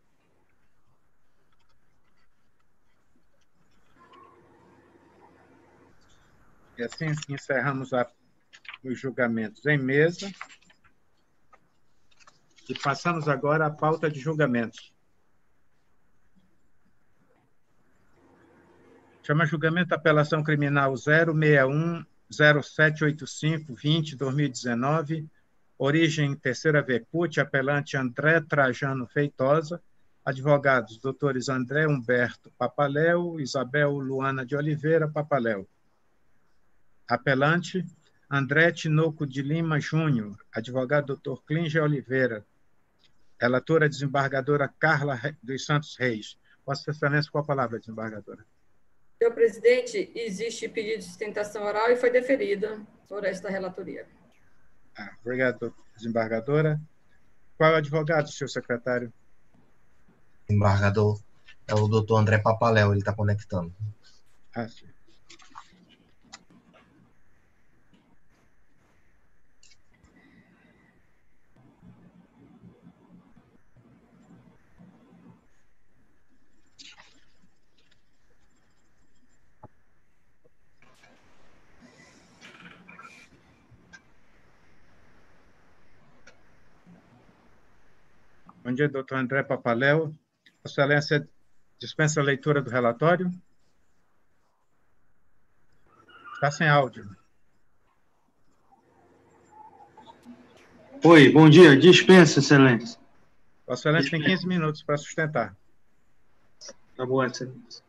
E assim encerramos os julgamentos em mesa. E passamos agora à pauta de julgamentos. Chama julgamento da apelação criminal 061-0785-20-2019, origem Terceira Vecute, apelante André Trajano Feitosa, advogados doutores André Humberto Papaléu, Isabel Luana de Oliveira Papaléu. Apelante André Tinoco de Lima Júnior, advogado doutor Clíngia Oliveira. Relatora desembargadora Carla dos Santos Reis. Vossa Excelência, com a palavra, desembargadora. Senhor presidente, existe pedido de sustentação oral e foi deferida por esta relatoria. Obrigado, desembargadora. Qual é o advogado, senhor secretário? Desembargador, é o doutor André Papaléu, ele está conectando. Sim. Bom dia, doutor André Papaléu. Vossa Excelência dispensa a leitura do relatório? Está sem áudio. Oi, bom dia. Dispensa, Excelência. Vossa Excelência tem 15 minutos para sustentar. Tá bom, Excelência.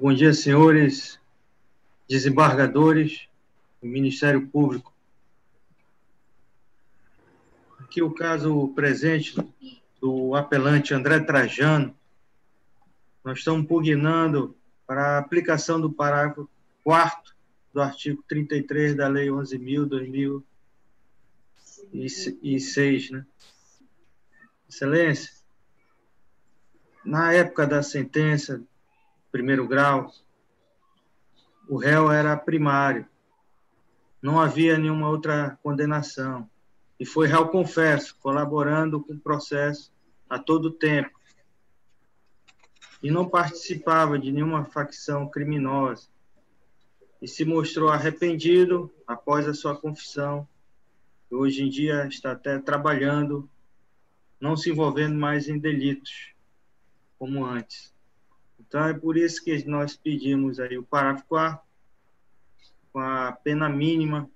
Bom dia, senhores desembargadores do Ministério Público. aqui o caso presente do apelante André Trajano. Nós estamos pugnando para a aplicação do parágrafo 4º do artigo 33 da Lei 11.000/2006, né? Excelência, na época da sentença, primeiro grau, o réu era primário, não havia nenhuma outra condenação, e foi réu confesso, colaborando com o processo a todo tempo, e não participava de nenhuma facção criminosa, e se mostrou arrependido após a sua confissão, e hoje em dia está até trabalhando, não se envolvendo mais em delitos, como antes. Então, é por isso que nós pedimos aí o parágrafo 4º, com a pena mínima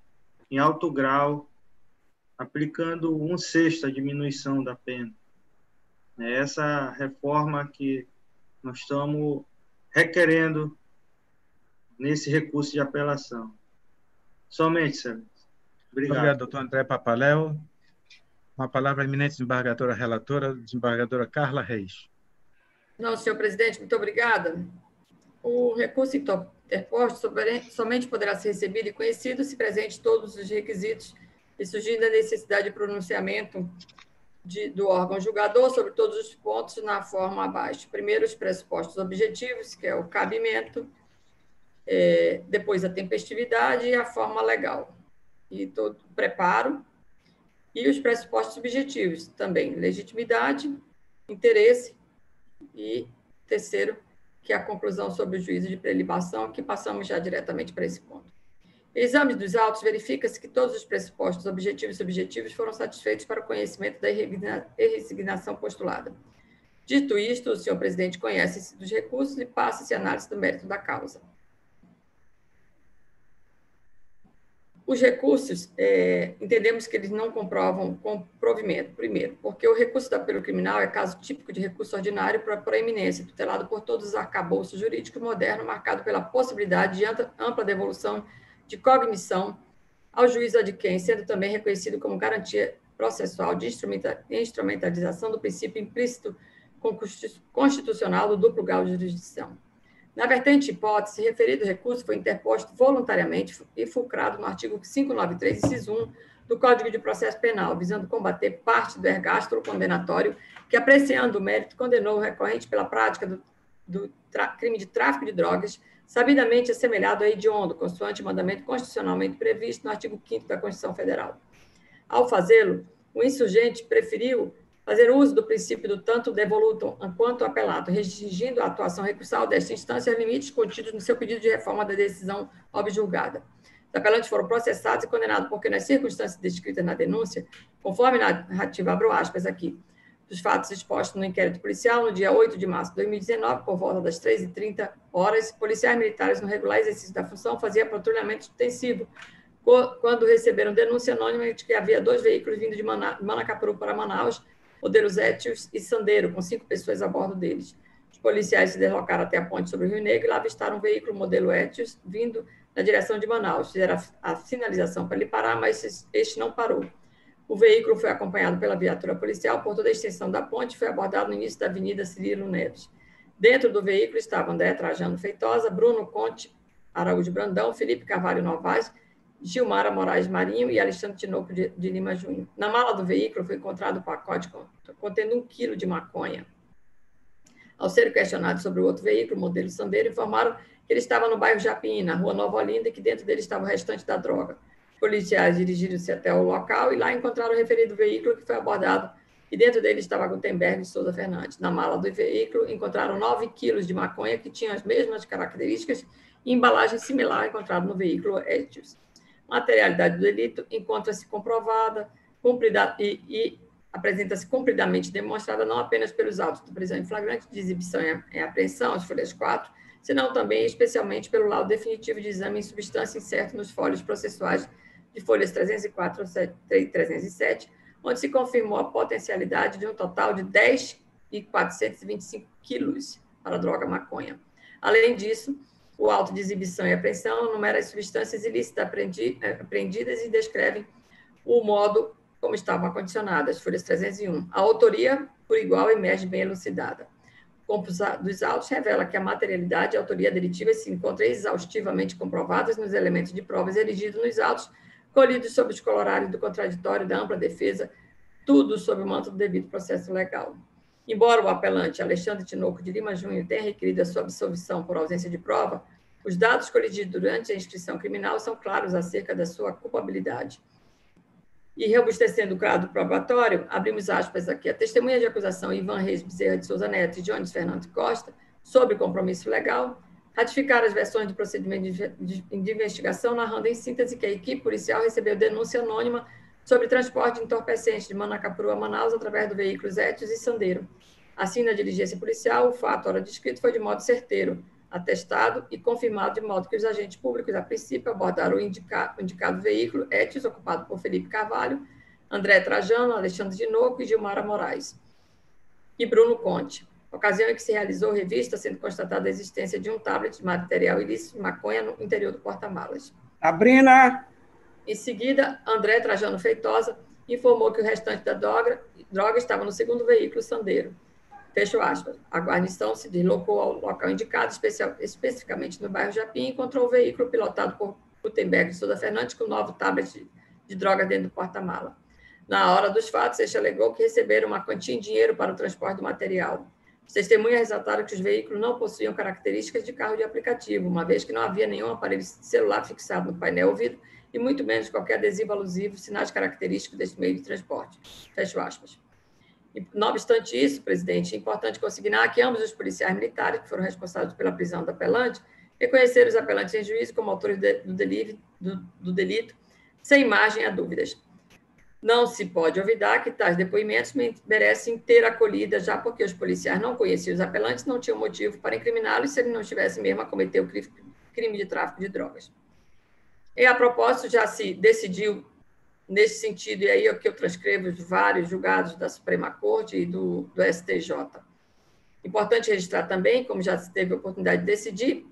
em alto grau, aplicando 1/6 a diminuição da pena. É essa reforma que nós estamos requerendo nesse recurso de apelação. Somente, senhor. Obrigado, doutor André Papaléu. Com a palavra, a eminente desembargadora relatora, desembargadora Carla Reis. Não, senhor presidente, muito obrigada. O recurso interposto somente poderá ser recebido e conhecido se presente todos os requisitos e surgindo a necessidade de pronunciamento do órgão julgador sobre todos os pontos na forma abaixo. Primeiro, os pressupostos objetivos, que é o cabimento, depois a tempestividade e a forma legal. E todo o preparo. E os pressupostos subjetivos, também legitimidade, interesse e, terceiro, que é a conclusão sobre o juízo de prelibação, que passamos já diretamente para esse ponto. Exame dos autos, verifica-se que todos os pressupostos objetivos e subjetivos foram satisfeitos para o conhecimento da irresignação postulada. Dito isto, o senhor presidente conhece-se dos recursos e passa-se a análise do mérito da causa. Os recursos, entendemos que eles não comprovam comprovimento, primeiro, porque o recurso da apelo criminal é caso típico de recurso ordinário para proeminência, tutelado por todos os arcabouços jurídicos modernos, marcado pela possibilidade de ampla devolução de cognição ao juízo adquém, sendo também reconhecido como garantia processual de instrumentalização do princípio implícito constitucional do duplo grau de jurisdição. Na vertente hipótese, referido recurso foi interposto voluntariamente e fulcrado no artigo 593, inciso 1, do Código de Processo Penal, visando combater parte do ergástolo condenatório que, apreciando o mérito, condenou o recorrente pela prática do crime de tráfico de drogas, sabidamente assemelhado a hediondo, consoante mandamento constitucionalmente previsto no artigo 5º da Constituição Federal. Ao fazê-lo, o insurgente preferiu fazer uso do princípio do tanto devolutum quanto apelado, restringindo a atuação recursal desta instância aos limites contidos no seu pedido de reforma da decisão objulgada. Os apelantes foram processados e condenados porque, nas circunstâncias descritas na denúncia, conforme narrativa, abro aspas aqui, dos fatos expostos no inquérito policial, no dia 8 de março de 2019, por volta das 13h30, policiais militares, no regular exercício da função, faziam patrulhamento extensivo, quando receberam denúncia anônima de que havia 2 veículos vindo de Manacapuru para Manaus, modelos Etios e Sandero, com 5 pessoas a bordo deles. Os policiais se deslocaram até a ponte sobre o Rio Negro e lá avistaram um veículo modelo Etios vindo na direção de Manaus. Fizeram a sinalização para ele parar, mas este não parou. O veículo foi acompanhado pela viatura policial por toda a extensão da ponte e foi abordado no início da Avenida Cirilo Neves. Dentro do veículo estavam André Trajano Feitosa, Bruno Conte Araújo Brandão, Felipe Carvalho Novaes, Gilmara Moraes Marinho e Alexandre Tinoco de Lima Júnior. Na mala do veículo foi encontrado um pacote contendo 1 quilo de maconha. Ao ser questionados sobre o outro veículo, modelo Sandero, informaram que ele estava no bairro Japim, na rua Nova Olinda, e que dentro dele estava o restante da droga. Os policiais dirigiram-se até o local e lá encontraram o referido veículo que foi abordado e dentro dele estava Gutenberg de Souza Fernandes. Na mala do veículo encontraram 9 quilos de maconha que tinham as mesmas características e embalagem similar encontrada no veículo Etios. Materialidade do delito encontra-se comprovada e apresenta-se cumpridamente demonstrada não apenas pelos autos de prisão em flagrante, de exibição em apreensão, as folhas 4, senão também especialmente pelo laudo definitivo de exame em substância incerto nos folhos processuais de folhas 304 e 307, onde se confirmou a potencialidade de um total de 10,425 quilos para a droga maconha. Além disso, o auto de exibição e apreensão enumera as substâncias ilícitas apreendidas e descreve o modo como estavam acondicionadas, folhas 301. A autoria, por igual, emerge bem elucidada. O corpus dos autos revela que a materialidade e a autoria delitivas se encontram exaustivamente comprovadas nos elementos de provas erigidos nos autos, colhidos sob os colorários do contraditório da ampla defesa, tudo sob o manto do devido processo legal. Embora o apelante Alexandre Tinoco de Lima Júnior tenha requerido a sua absolvição por ausência de prova, os dados colhidos durante a inscrição criminal são claros acerca da sua culpabilidade. E, robustecendo o quadro probatório, abrimos aspas aqui, a testemunha de acusação Ivan Reis Bezerra de Souza Neto e Jones Fernando Costa, sobre compromisso legal, ratificaram as versões do procedimento de investigação, narrando em síntese que a equipe policial recebeu denúncia anônima sobre transporte de entorpecentes de Manacapuru a Manaus através do veículos Etios e Sandero. Assim, na diligência policial, o fato, ora descrito, foi de modo certeiro, atestado e confirmado, de modo que os agentes públicos, a princípio, abordaram o indicado veículo Etios, ocupado por Felipe Carvalho, André Trajano, Alexandre Tinoco e Gilmara Moraes, e Bruno Conte. Ocasião em que se realizou revista, sendo constatada a existência de um tablet de material ilícito de maconha no interior do porta-malas. Sabrina! Em seguida, André Trajano Feitosa informou que o restante da droga estava no segundo veículo Sandero. Fecho aspas. A guarnição se deslocou ao local indicado, especificamente no bairro Japim, e encontrou o veículo pilotado por Gutenberg de Souza Fernandes com um novo tablet de droga dentro do porta-mala. Na hora dos fatos, este alegou que receberam uma quantia em dinheiro para o transporte do material. Os testemunhas ressaltaram que os veículos não possuíam características de carro de aplicativo, uma vez que não havia nenhum aparelho celular fixado no painel ouvido e muito menos qualquer adesivo alusivo, sinais característicos deste meio de transporte. Fecho aspas. Não obstante isso, presidente, é importante consignar que ambos os policiais militares que foram responsáveis pela prisão do apelante reconheceram os apelantes em juízo como autores do delito, sem margem a dúvidas. Não se pode olvidar que tais depoimentos merecem ter acolhida, já porque os policiais não conheciam os apelantes, não tinham motivo para incriminá-los se eles não tivessem mesmo a cometer o crime de tráfico de drogas. E, a propósito, já se decidiu nesse sentido, e aí é o que eu transcrevo de vários julgados da Suprema Corte e do STJ. Importante registrar também, como já se teve a oportunidade de decidir,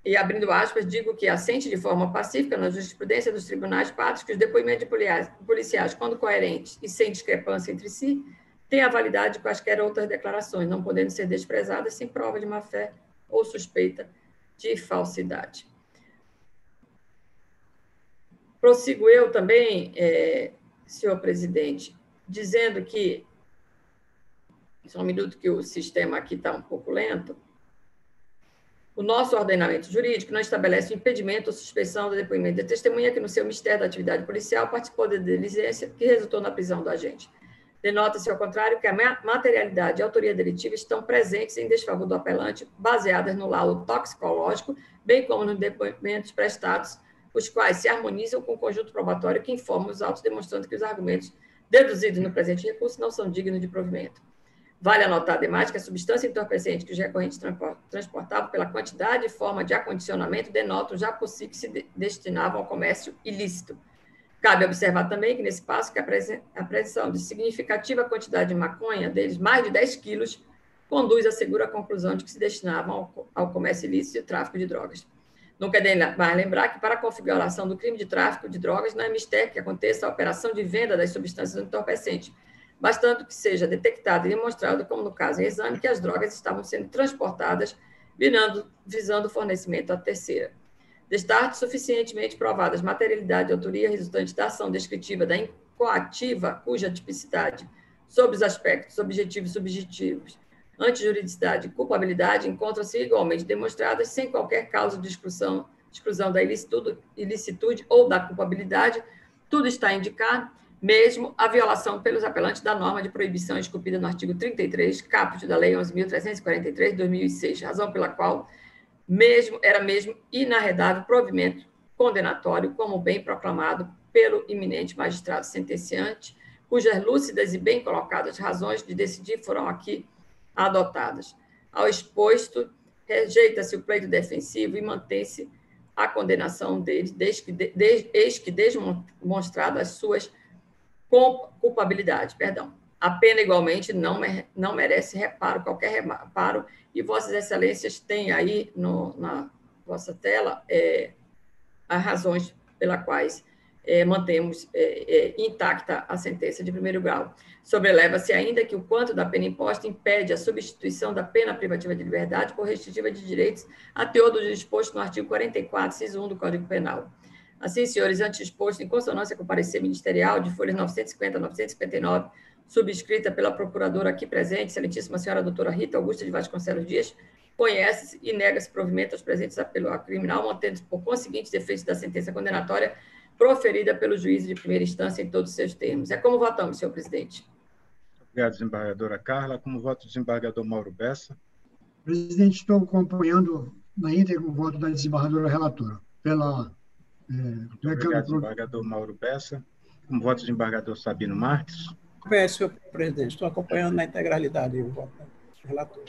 e abrindo aspas, digo que assente de forma pacífica na jurisprudência dos tribunais pátrios que os depoimentos de policiais, quando coerentes e sem discrepância entre si, têm a validade de quaisquer outras declarações, não podendo ser desprezadas sem prova de má-fé ou suspeita de falsidade. Prossigo eu também, senhor presidente, dizendo que, só um minuto que o sistema aqui está um pouco lento, o nosso ordenamento jurídico não estabelece impedimento ou suspeição do depoimento da testemunha que, no seu mistério da atividade policial, participou da diligência que resultou na prisão do agente. Denota-se, ao contrário, que a materialidade e a autoria delitiva estão presentes em desfavor do apelante, baseadas no laudo toxicológico, bem como nos depoimentos prestados, os quais se harmonizam com o conjunto probatório que informa os autos, demonstrando que os argumentos deduzidos no presente recurso não são dignos de provimento. Vale anotar, ademais, que a substância entorpecente que os recorrentes transportavam pela quantidade e forma de acondicionamento denotam já por si que se destinavam ao comércio ilícito. Cabe observar também que, nesse passo, que a apreensão de significativa quantidade de maconha, deles mais de 10 quilos, conduz à segura conclusão de que se destinavam ao comércio ilícito e tráfico de drogas. Não quer mais lembrar que, para a configuração do crime de tráfico de drogas, não é mistério que aconteça a operação de venda das substâncias entorpecentes, bastando que seja detectado e demonstrado, como no caso em exame, que as drogas estavam sendo transportadas visando o fornecimento à terceira. Destarte suficientemente provadas materialidade e autoria resultante da ação descritiva da incoativa, cuja tipicidade, sob os aspectos objetivos e subjetivos, antijuridicidade e culpabilidade, encontram-se igualmente demonstradas sem qualquer causa de exclusão da ilicitude ou da culpabilidade, tudo está a indicar, mesmo a violação pelos apelantes da norma de proibição esculpida no artigo 33, caput da Lei 11.343, de 2006, razão pela qual era mesmo inarredável provimento condenatório, como bem proclamado pelo iminente magistrado sentenciante, cujas lúcidas e bem colocadas razões de decidir foram aqui adotadas. Ao exposto, rejeita-se o pleito defensivo e mantém-se a condenação deles, eis que demonstradas as suas culpabilidade. A pena, igualmente, não merece qualquer reparo, e Vossas Excelências têm aí na vossa tela as razões pelas quais mantemos intacta a sentença de primeiro grau. Sobreleva-se ainda que o quanto da pena imposta impede a substituição da pena privativa de liberdade por restritiva de direitos a teor do disposto no artigo 44, inciso 1 do Código Penal. Assim, senhores, antes exposto, em consonância com o parecer ministerial de folhas 950 a 959, subscrita pela procuradora aqui presente, excelentíssima senhora doutora Rita Augusta de Vasconcelos Dias, conhece-se e nega-se provimento aos presentes apelo criminal, mantendo-se por conseguintes efeitos da sentença condenatória proferida pelo juiz de primeira instância em todos os seus termos. É como votamos, senhor presidente. Obrigado, desembargadora Carla. Como voto o desembargador Mauro Bessa. Presidente, estou acompanhando na íntegra o voto da desembargadora relatora. Obrigado, desembargador Mauro Bessa. Como voto o desembargador Sabino Marques. Senhor presidente, estou acompanhando na integralidade o voto da relatora.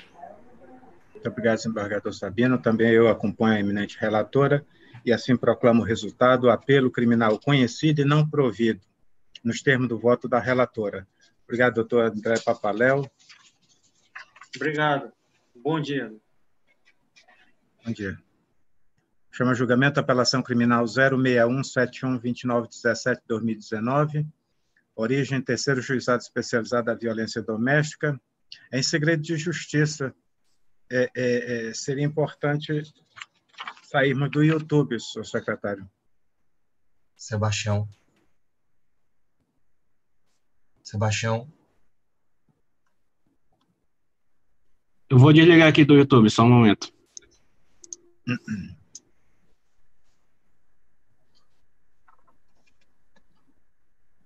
Muito obrigado, desembargador Sabino. Também eu acompanho a eminente relatora e assim proclamo o resultado: apelo criminal conhecido e não provido, nos termos do voto da relatora. Obrigado, doutor André Papaléu. Obrigado. Bom dia. Bom dia. Chama a julgamento a apelação criminal 061712917/2019, origem terceiro juizado especializado da violência doméstica. Em segredo de justiça, seria importante sairmos do YouTube, senhor secretário. Sebastião. Eu vou desligar aqui do YouTube, só um momento.